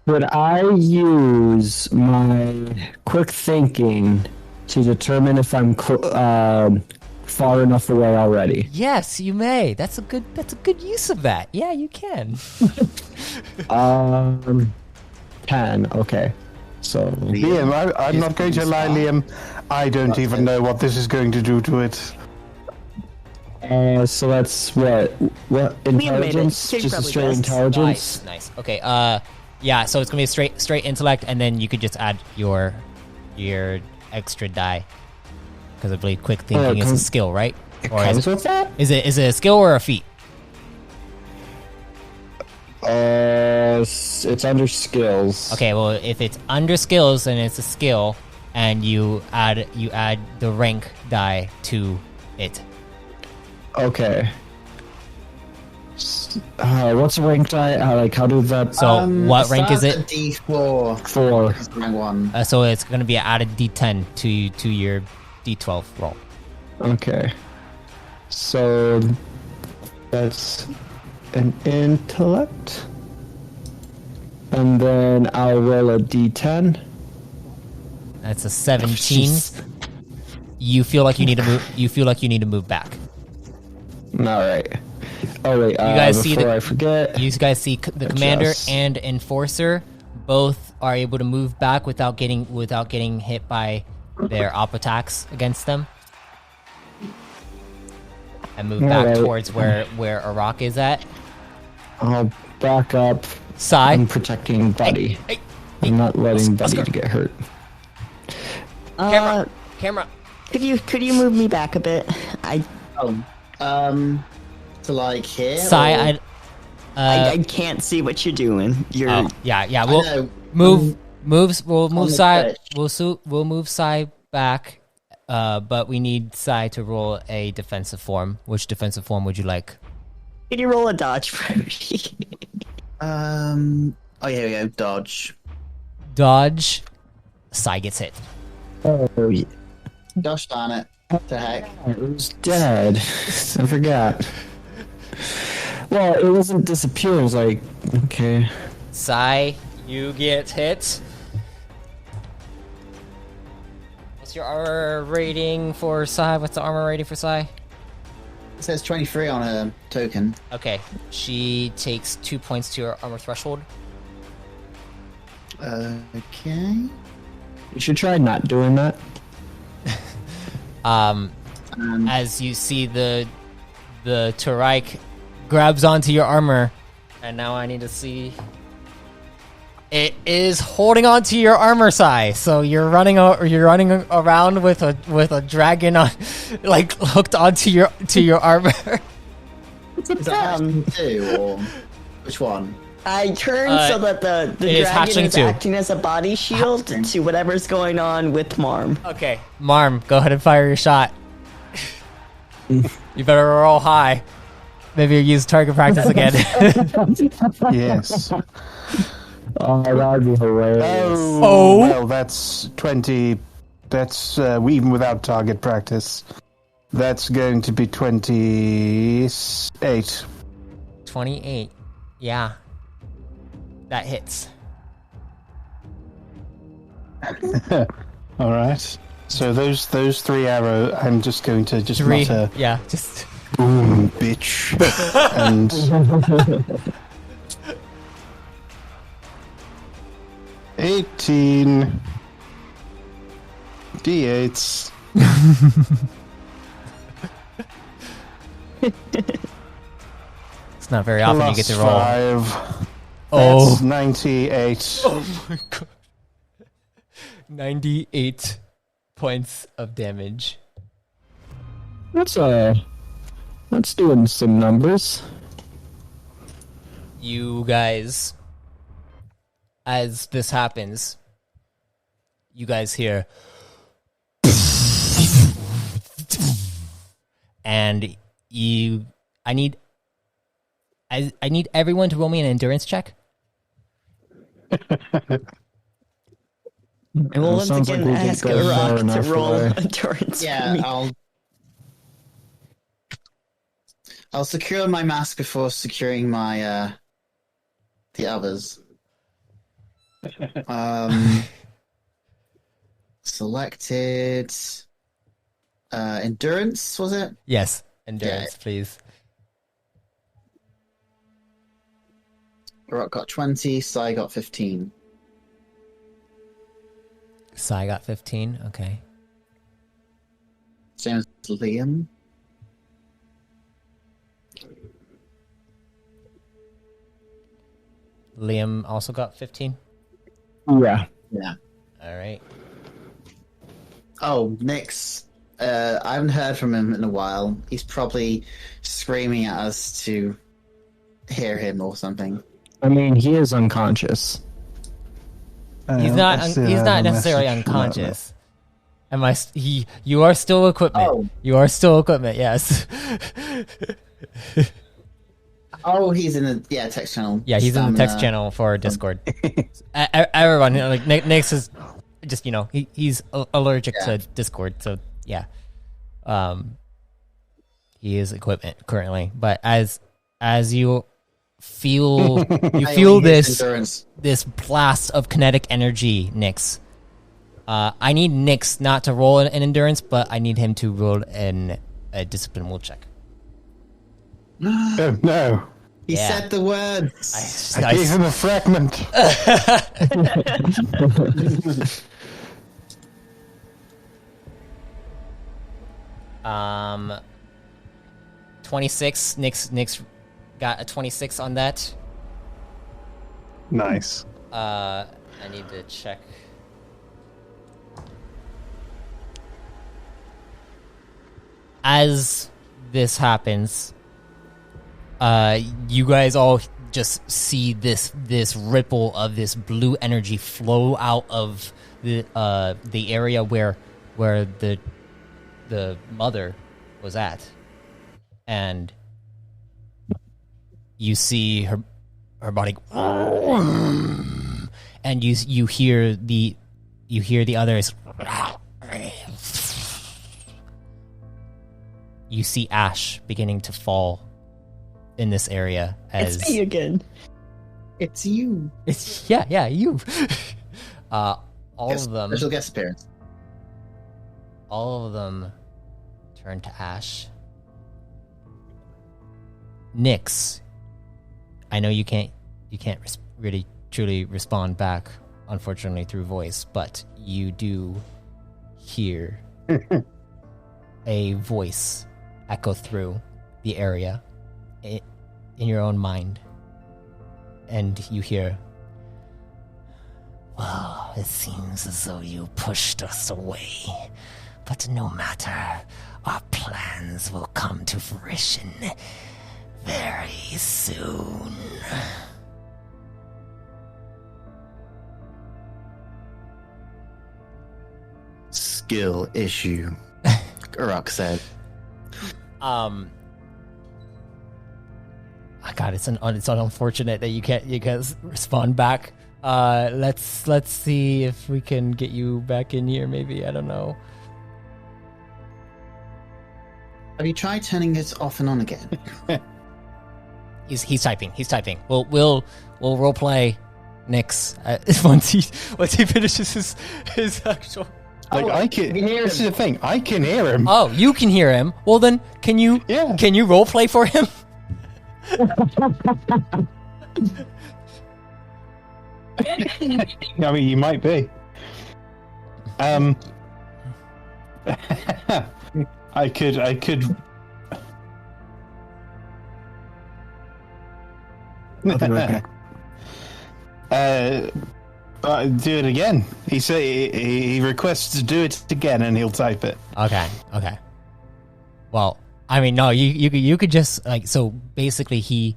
Would I use my quick thinking to determine if I'm far enough away already? Yes, you may. That's a good use of that. Yeah, you can. 10. Okay. So Liam, I'm is not going to pretty lie, smart. Liam. I don't even know what this is going to do to it. so that's what made it. intelligence? You're Just a probably straight best. intelligence. Nice. Okay. Yeah, so it's gonna be a straight intellect, and then you could just add your extra die. Because I believe quick thinking is a skill, right? Or Comes with that? is it a skill or a feat? It's under skills. Okay, well, if it's under skills, then it's a skill, and you add the rank die to it. Okay. What's a rank die? How do that? So what rank is it? D4. 4. It's rank 1. So it's going to be added D10 to your D12 roll. Okay. So that's an intellect, and then I'll roll a D10. That's a 17. You feel like you need to move. You feel like you need to move back. All right. Oh wait. You guys see before I forget. You guys see the commander and enforcer both are able to move back without getting hit by their op attacks against them, and move back towards where Arak is at. I'll back up. Sai, I'm protecting Buddy. I'm not letting Buddy get hurt. Camera. Could you move me back a bit? To like here. Sai, I can't see what you're doing. You're yeah. We'll know. move. We'll move the Sai. pitch. We'll move Sai back. But we need Sai to roll a defensive form. Which defensive form would you like? Can you roll a dodge for me? Oh, here we go. Dodge. Dodge. Sai gets hit. Oh, yeah. Gosh darn it. What the heck? It was dead. I forgot. Well, it wasn't disappear. It was like, okay. Sai, you get hit. What's your armor rating for Sai? What's the armor rating for Sai? It says 23 on a token. Okay, she takes 2 points to her armor threshold. Okay. You should try not doing that. As you see the Turrike grabs onto your armor, and now I need to see. It is holding onto your armor, Sai. So you're running around with a dragon on, like hooked onto your armor. Is that hatchling 2 or which one? I turn so that the it is dragon is hatchling 2. acting as a body shield to whatever's going on with Marm. Okay, Marm, go ahead and fire your shot. You better roll high. Maybe use target practice again. Yes. Oh, that'd be hilarious. Oh, well, that's 20. That's even without target practice. That's going to be 28. 28. Yeah. That hits. All right. So those 3 arrows, I'm just going to just 3. mutter, Yeah, just boom, bitch, and 18 d8s. it's not very often you get to roll. 5. Oh. That's 98. Oh my god. 98 points of damage. That's doing some numbers. You guys, as this happens, you guys hear and I need everyone to roll me an endurance check. And we'll once sounds again like we didn't ask go far Arak to enough roll away. endurance. Yeah, I'll secure my mask before securing my the others. Selected endurance, was it? Yes, endurance, please. Rock got 20, Sai got 15. Sai got 15. Okay. Same as Liam. Liam also got 15. Yeah. Yeah. All right. Oh, Nyx. I haven't heard from him in a while. He's probably screaming at us to hear him or something. I mean, he is unconscious. He's not. He's not necessarily unconscious. You are still equipment. Oh. You are still equipment. Yes. Oh, he's in the text channel. Yeah, he's in the text channel for Discord. Everyone, like Nyx is just he's allergic to Discord, so yeah. He is equipment currently, but as you feel this blast of kinetic energy, Nyx. I need Nyx not to roll an endurance, but I need him to roll a discipline will check. Oh, no. He said the words. I gave him a fragment. 26. Nyx got a 26 on that. Nice. I need to check. As this happens, you guys all just see this ripple of this blue energy flow out of the area where the mother was at, and you see her body, and you hear the others. You see ash beginning to fall in this area as It's me again. It's you. It's you. All of them. Special guest appearance. All of them turn to ash. Nyx, I know you can't really truly respond back, unfortunately, through voice, but you do hear a voice echo through the area in your own mind, and you hear, "Well, it seems as though you pushed us away, but no matter, our plans will come to fruition very soon." Skill issue, Uruk said. God, it's unfortunate that you can't respond back. Let's see if we can get you back in here. Maybe, I don't know. Have you tried turning it off and on again? He's typing. We'll role play Nyx once he finishes his actual. Like I can. This is the thing. I can hear him. Oh, you can hear him. Well, then can you role play for him? I mean, you might be. I could. Do it again. He requests to do it again, and he'll type it. Okay. Well, I mean, no, you could just so basically he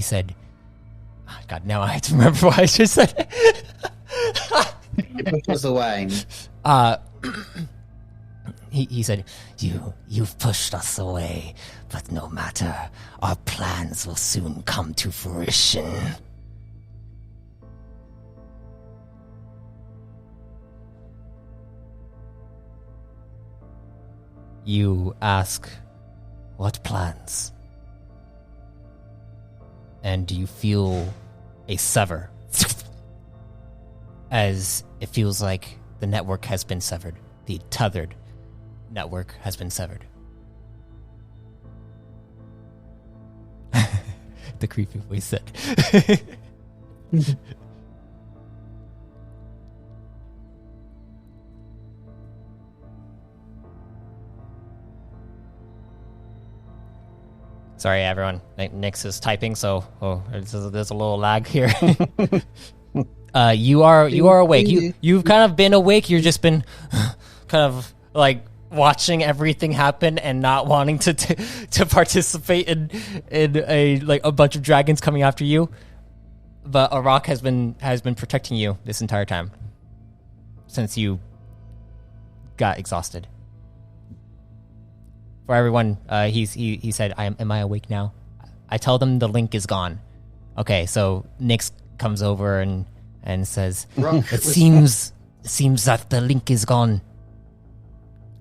said, oh, God, now I have to remember what I just said. It pushed us away. He said, you've pushed us away, but no matter, our plans will soon come to fruition. You ask, what plans? And you feel a sever. As it feels like the network has been severed. The tethered network has been severed. The creepy voice said. Sorry, everyone. Nyx is typing, so there's a little lag here. You are awake. You've kind of been awake. You've just been kind of like watching everything happen and not wanting to participate in a bunch of dragons coming after you. But Arak has been protecting you this entire time since you got exhausted. For everyone, he said, "Am I awake now?" I tell them the link is gone. Okay, so Nyx comes over and says, "It seems that the link is gone,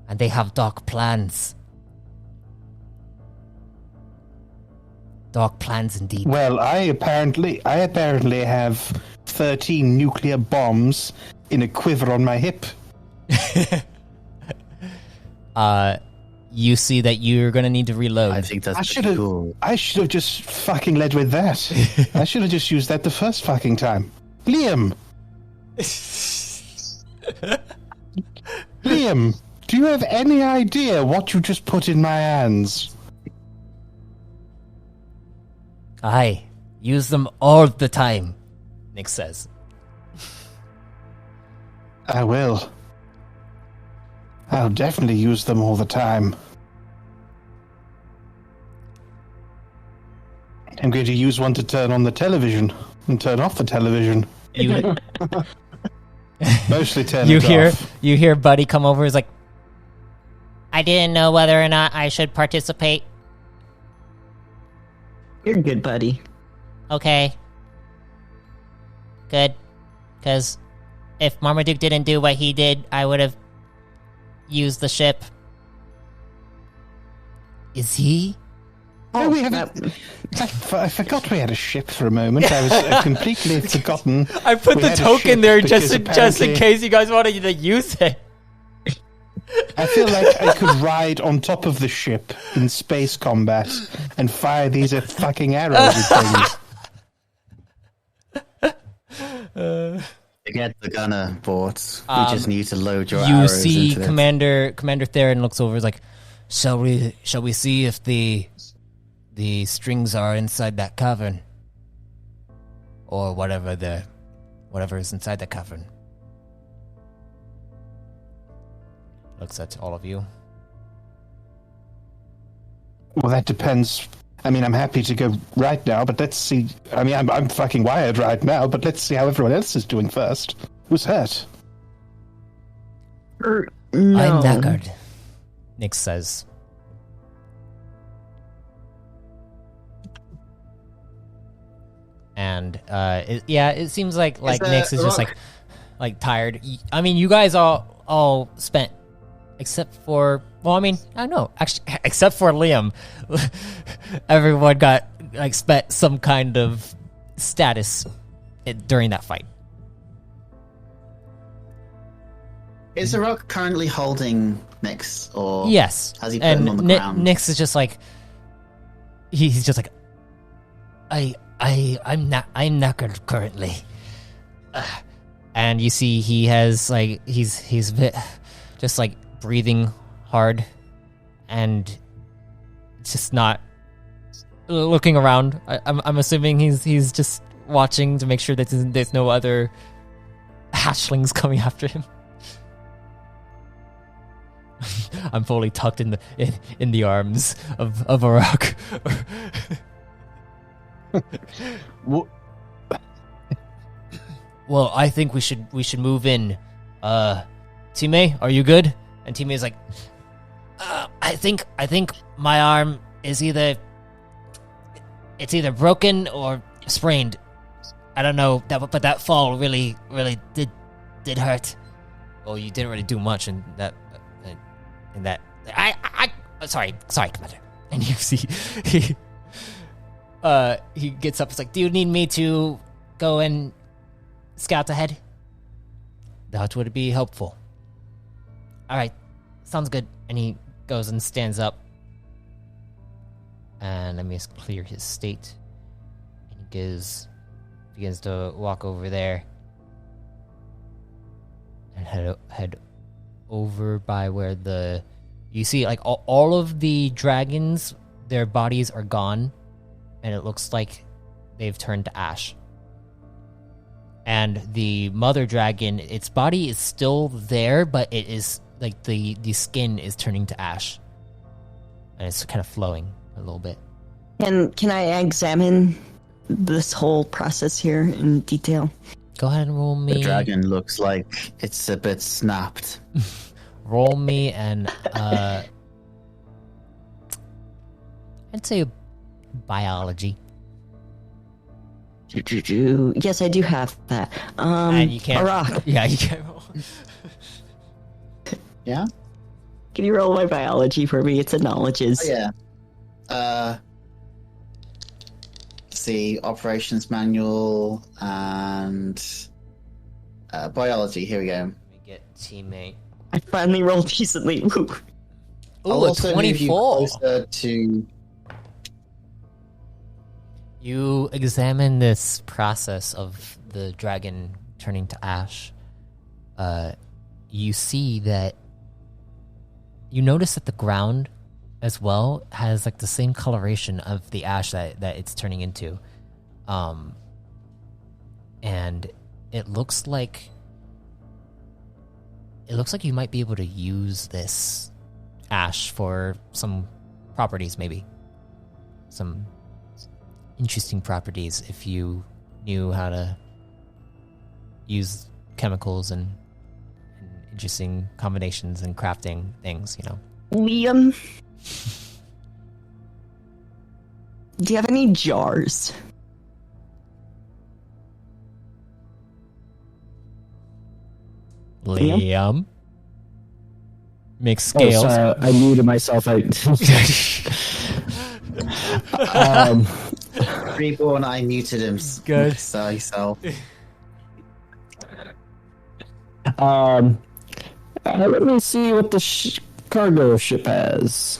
and they have dark plans. Dark plans indeed." Well, I apparently have 13 nuclear bombs in a quiver on my hip. You see that you're gonna need to reload. I think that's pretty cool. I should have just fucking led with that. I should have just used that the first fucking time. Liam! Liam, do you have any idea what you just put in my hands? I use them all the time, Nyx says. I will. I'll definitely use them all the time. I'm going to use one to turn on the television and turn off the television. Mostly turn it off. You hear Buddy come over. He's like, "I didn't know whether or not I should participate." You're good, buddy. Okay. Good. Because if Marmaduke didn't do what he did, I would have used the ship. Is he? Oh, we haven't. I forgot we had a ship for a moment. I was completely forgotten. I put the token there just in case you guys wanted to use it. I feel like I could ride on top of the ship in space combat and fire these at fucking arrows with things. Get the gunner, Bort. We just need to load your You arrows see into Commander Theron looks over. Is like, shall we see if the strings are inside that cavern, or whatever is inside the cavern? Looks at all of you. Well, that depends. I mean, I'm happy to go right now, but let's see. I mean, I'm fucking wired right now, but let's see how everyone else is doing first. Who's hurt? No. I'm knackered, Nyx says. And it seems like Nyx is just like tired. I mean, you guys all spent, except for, well, I mean, I don't know, actually, except for Liam, everyone got spent some kind of status during that fight. Is Arak currently holding Nyx, or yes, has he put him on the ground? Nyx is just like, he's just like, I'm knackered currently, and you see he has he's a bit just breathing hard and just not looking around. I'm assuming he's just watching to make sure that there's no other hatchlings coming after him. I'm fully tucked in the arms of Arak. Well, I think we should move in. Time, are you good? And Time is like, I think my arm is either broken or sprained. I don't know, but that fall really did hurt. Well, you didn't really do much in that. Sorry, Commander. And you see he gets up. It's like, do you need me to go and scout ahead? That would be helpful. All right, sounds good. And he goes and stands up. And let me just clear his state. And he begins to walk over there and head over by where you see all of the dragons their bodies are gone, and it looks like they've turned to ash. And the mother dragon, its body is still there, but it is like the skin is turning to ash, and it's kind of flowing a little bit. And can I examine this whole process here in detail? Go ahead and roll me. The dragon looks like it's a bit snapped. Roll me and I'd say biology. Yes, I do have that. And you can't. Arak, Yeah, you can't roll. Yeah? can you roll my biology for me? It's a knowledges. Oh, yeah. Let's see, operations manual and biology. Here we go. Let me get teammate. I finally rolled decently. Woo. I'll Ooh, a also move you 24. closer to. You examine this process of the dragon turning to ash. You see that. You notice that the ground as well has like the same coloration of the ash that it's turning into. And it looks like you might be able to use this ash for some properties, maybe. Some interesting properties if you knew how to use chemicals and interesting combinations and crafting things, you know. Liam, do you have any jars? Liam? Make Oh, scales. sorry, I muted myself. Reborn, I muted him. Good. So. Let me see what the cargo ship has.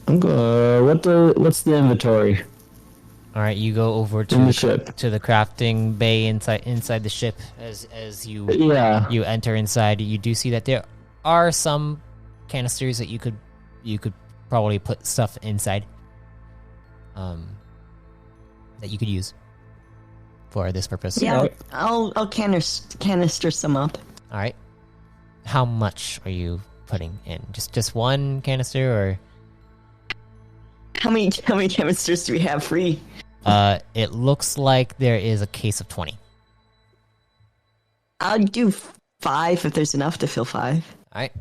What's the inventory? All right, you go over to In the ship. to the crafting bay inside the ship. As you Yeah. you enter inside, you do see that there are some canisters that you could probably put stuff inside. That you could use for this purpose. Yeah, Alright. I'll canister some up. All right. How much are you putting in? Just one canister, or How many canisters do we have free? it looks like there is a case of 20. I'll do 5 if there's enough to fill 5. All right.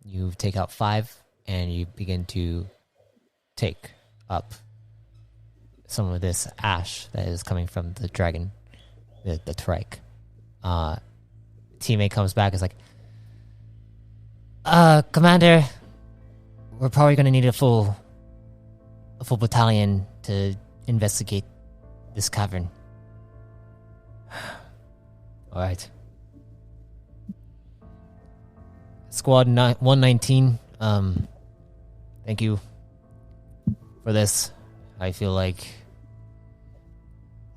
You take out 5 and you begin to take up some of this ash that is coming from the dragon, the Turrike. Teammate comes back, is like, Commander, we're probably gonna need a full battalion to investigate this cavern. All right. Squad 119, thank you for this. I feel like,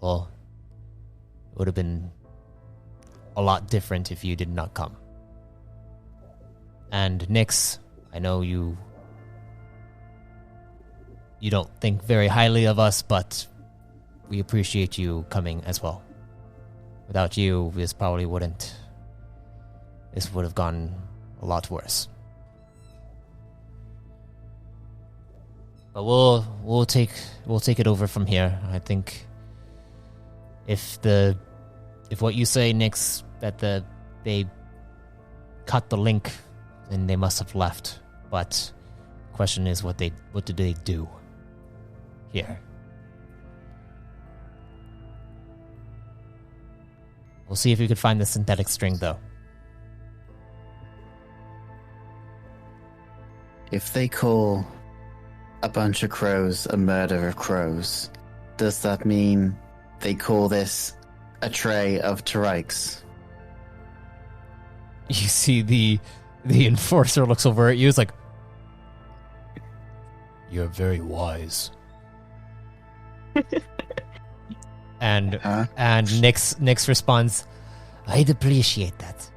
well, it would have been a lot different if you did not come. And Nyx, I know you don't think very highly of us, but we appreciate you coming as well. Without you, this would have gone a lot worse. But we'll take it over from here. I think if what you say, Nyx, that they cut the link, then they must have left. But the question is, what did they do here? We'll see if we could find the synthetic string, though. If they call a bunch of crows a murder of crows, does that mean they call this a tray of Turrikes? You see the enforcer looks over at you. It's like, you're very wise. and Nyx responds, I'd appreciate that.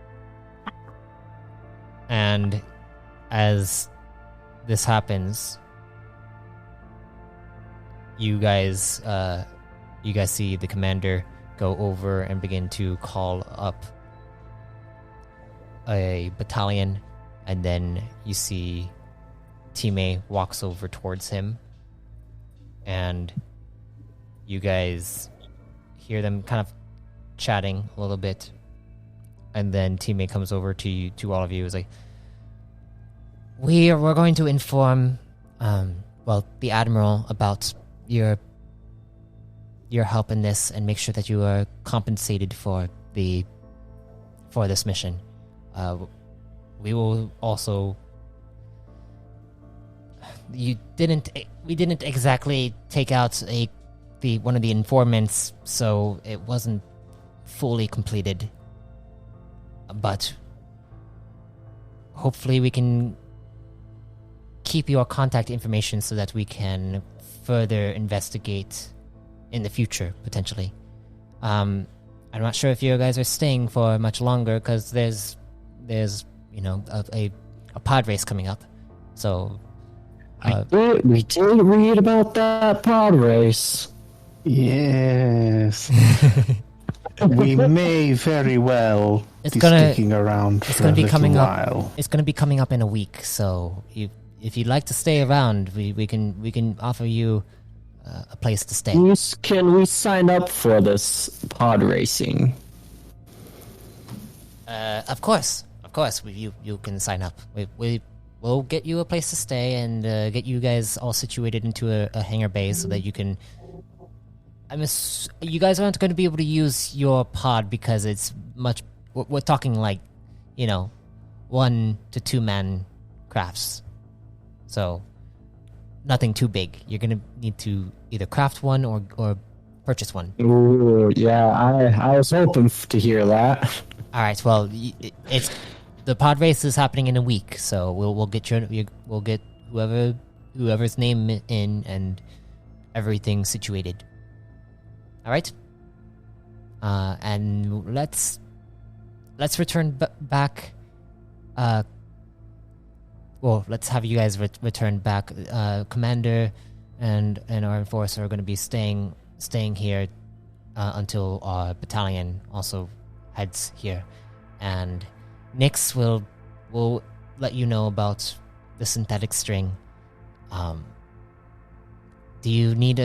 And as this happens, you guys see the commander go over and begin to call up a battalion, and then you see Time walks over towards him, and you guys hear them kind of chatting a little bit, and then Time comes over to all of you. Is like, we're going to inform the admiral about your help in this, and make sure that you are compensated for this mission. We will also. We didn't exactly take out one of the informants, so it wasn't fully completed. But hopefully we can keep your contact information so that we can further investigate in the future, potentially. I'm not sure if you guys are staying for much longer, because there's a pod race coming up. So we did read about that pod race. Yes. We may very well sticking around for a little while. It's going to be coming up in a week, so if you'd like to stay around, we can offer you a place to stay. Can we sign up for this pod racing? Of course. You can sign up. We'll get you a place to stay and get you guys all situated into a hangar bay so that you can. You guys aren't going to be able to use your pod because it's much. We're talking like, 1 to 2 man crafts, so nothing too big. You're going to need to either craft one or purchase one. Ooh, yeah, I was hoping to hear that. All right, well, it's the pod race is happening in a week, so we'll get whoever's name in and everything situated. All right, and let's return back. Let's have you guys return back. Commander and our enforcer are going to be staying here until our battalion also heads here, and Nyx will let you know about the synthetic string. Do you need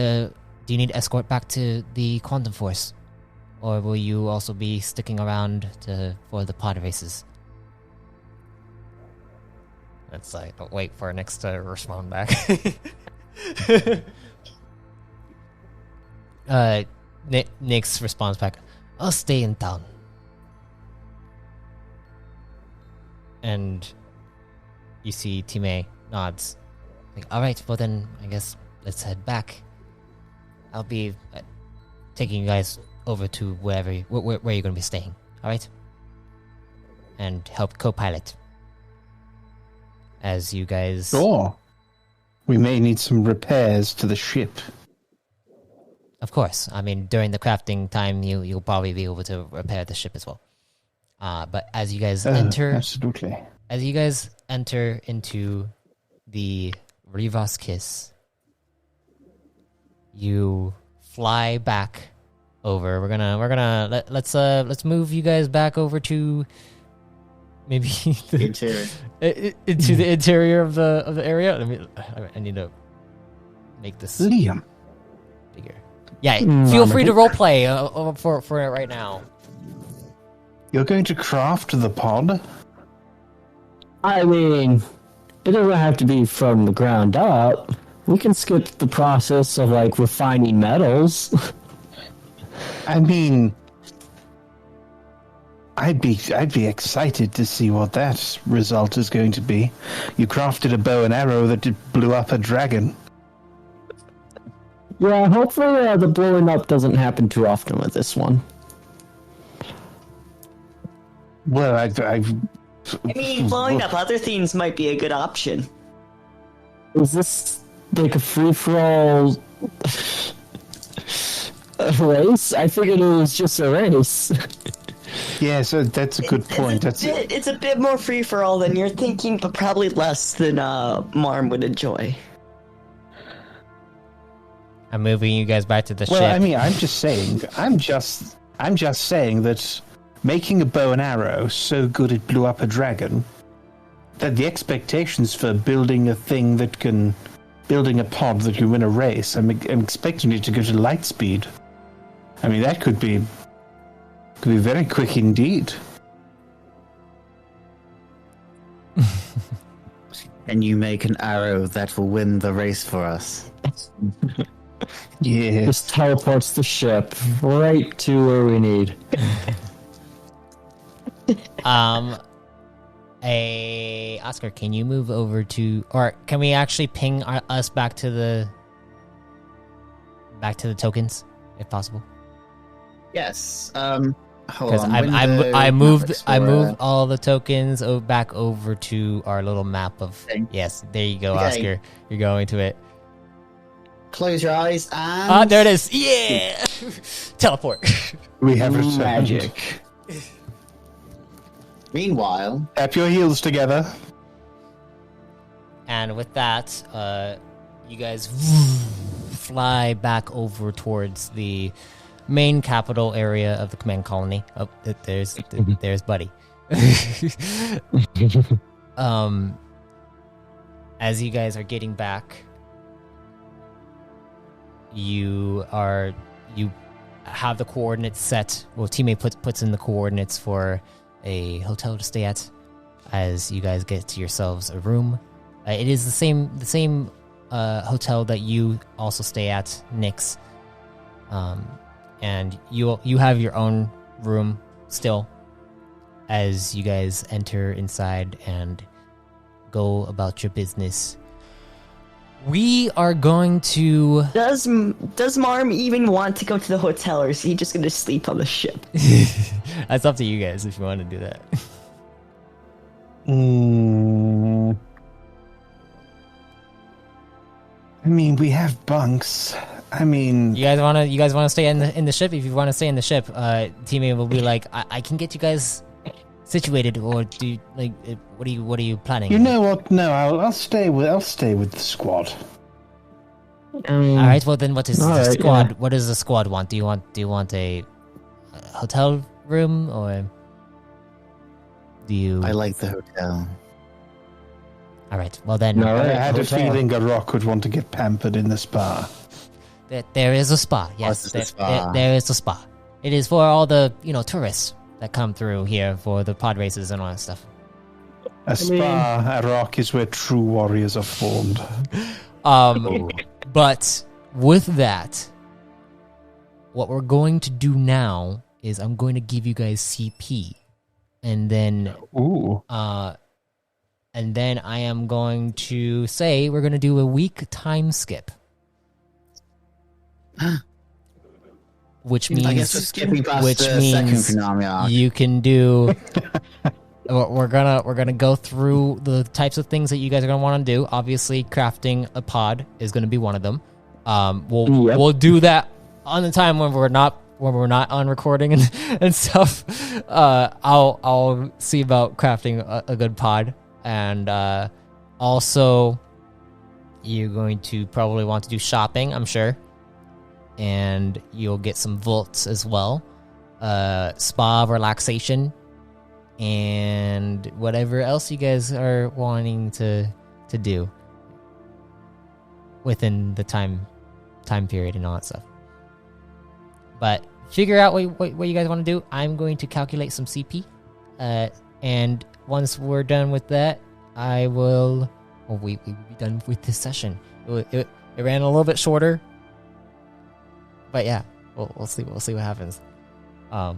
escort back to the Quantum Force, or will you also be sticking around for the pod races? Let's wait for Nyx to respond back. Nyx responds back, "I'll stay in town." And you see Time nods. Like, all right, well then, I guess let's head back. I'll be taking you guys over to where you're going to be staying. All right, and help co-pilot as you guys. Sure. We may need some repairs to the ship. Of course. I mean, during the crafting time, you'll probably be able to repair the ship as well. But as you guys absolutely. As you guys enter into the Rivas Kiss, you fly back over. Let's move you guys back over to maybe Interior. into the interior of the area. I need to make this Liam bigger. Yeah, feel free to roleplay for it right now. You're going to craft the pod? I mean, it doesn't have to be from the ground up. We can skip the process of refining metals. I mean, I'd be excited to see what that result is going to be. You crafted a bow and arrow that blew up a dragon. Yeah, hopefully the blowing up doesn't happen too often with this one. Well, I mean, blowing up other things might be a good option. Is this like a free-for-all race? I figured it was just a race. Yeah, so that's a good point. It's a bit more free-for-all than you're thinking, but probably less than Marm would enjoy. I'm moving you guys back to the Well, ship. I mean, I'm just saying that making a bow and arrow so good it blew up a dragon, that the expectations for building a pod that can win a race, I'm expecting it to go to light speed. I mean, that could be very quick indeed. And you make an arrow that will win the race for us. Yeah. Just teleports the ship right to where we need. Oscar, can you move over to, or can we actually ping us back to the tokens, if possible? Yes. Hold Because on. I moved all the tokens back over to our little map of. Thing. Yes, there you go, Okay. Oscar. You're going to it. Close your eyes and. Ah, there it is. Yeah, teleport. We have returned. Magic. Meanwhile, Tap your heels together. And with that, you guys fly back over towards the main capital area of the command colony. Oh, there's Buddy. As you guys are getting back, you have the coordinates set. Well, teammate puts in the coordinates for a hotel to stay at. As you guys get to yourselves a room, it is the same hotel that you also stay at, Nyx. And you have your own room still. As you guys enter inside and go about your business, we are going to. Does Marm even want to go to the hotel, or is he just going to sleep on the ship? That's up to you guys if you want to do that. I mean, we have bunks. I mean, You guys want to stay in the ship? If you want to stay in the ship, teammate will be like, I can get you guys situated, or do you, like, what are you planning? you know what? No, I'll stay with the squad. All right. Well, then, what is the All right, squad? yeah. What does the squad want? Do you want a hotel room, or do you? I like the hotel. All right. Well, then, No. I had a hotel. feeling a rock would want to get pampered in the spa. there is a spa. Yes, What's the spa? there is a spa. It is for all the tourists that come through here for the pod races and all that stuff. A spa, a rock is where true warriors are formed. But with that, what we're going to do now is I'm going to give you guys CP, and then Ooh. and then I am going to say we're going to do a week time skip. Which means, I guess we're skipping past the second Konami arc. you can do. We're gonna go through the types of things that you guys are gonna want to do. Obviously, crafting a pod is gonna be one of them. We'll do that on the time when we're not on recording and stuff. I'll see about crafting a good pod, and also you're going to probably want to do shopping, I'm sure. And you'll get some vaults as well, spa, relaxation, and whatever else you guys are wanting to do within the time period and all that stuff. But figure out what you guys want to do. I'm going to calculate some CP, and once we're done with that, I will. Oh, we'll be done with this session. It ran a little bit shorter. But yeah, we'll see. We'll see what happens. Yeah,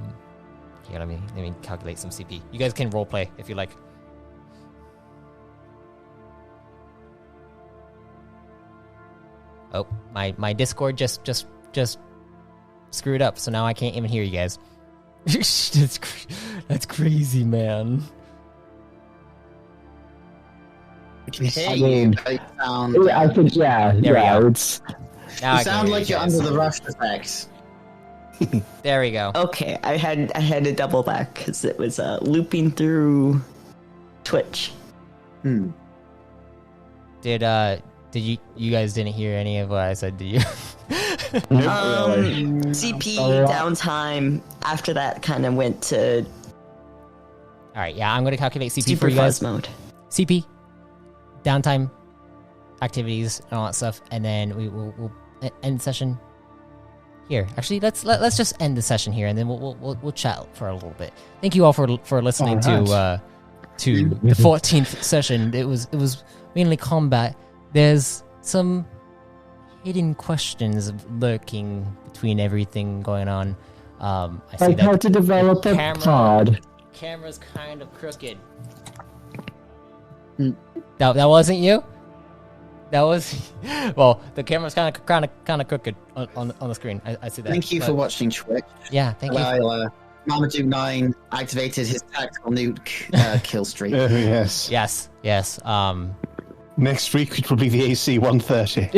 let me calculate some CP. You guys can roleplay if you like. Oh, my Discord just screwed up, so now I can't even hear you guys. That's crazy, man. Hey, I mean, you sound, I think, yeah, There we go. it's... Now you I can sound hear like you you're guys. under the rush effects. There we go. Okay, I had to double back because it was looping through Twitch. Hmm. Did Did you guys didn't hear any of what I said, did you? CP downtime after that kind of went to All right, yeah, I'm going to calculate CP super for you guys. fuzz mode. CP, downtime, activities, and all that stuff, and then we'll end session here. Actually, let's just end the session here, and then we'll chat for a little bit. Thank you all for listening to the 14th session. It was mainly combat. There's some hidden questions lurking between everything going on. I see Like how to develop a pod. Camera's kind of crooked. That wasn't you. That was well. The camera's kind of crooked on the screen. I see that. Thank you for watching Twitch. Yeah, thank you. While Marmaduke 9 activated his tactical nuke kill streak. Yes. Yes. Next week it will be the AC 130.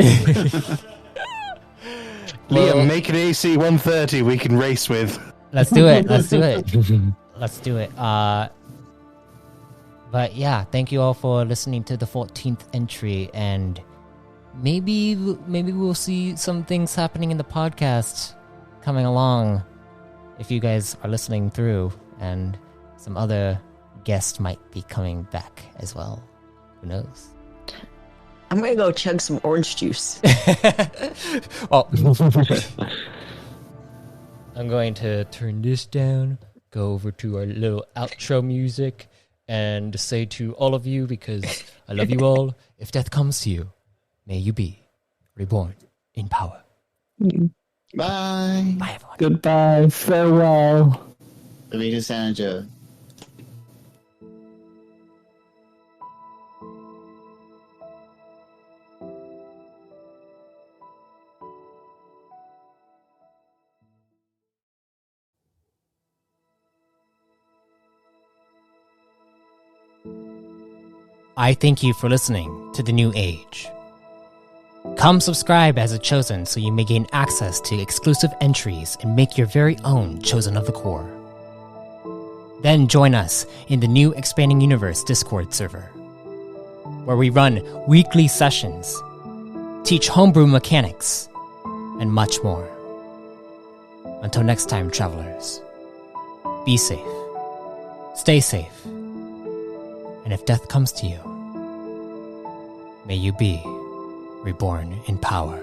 Liam, make an AC 130 we can race with. Let's do it. Let's do it. But yeah, thank you all for listening to the 14th entry, and maybe we'll see some things happening in the podcast coming along if you guys are listening through, and some other guests might be coming back as well. Who knows? I'm gonna go chug some orange juice. Well, I'm going to turn this down, go over to our little outro music, and say to all of you, because I love you all, if death comes to you, may you be reborn in power. Bye. Bye, everyone. Goodbye. Farewell. Rita Sanager. I thank you for listening to The New Age. Come subscribe as a Chosen so you may gain access to exclusive entries and make your very own Chosen of the Core. Then join us in the new Expanding Universe Discord server, where we run weekly sessions, teach homebrew mechanics, and much more. Until next time, travelers, be safe, stay safe, and if death comes to you, may you be reborn in power.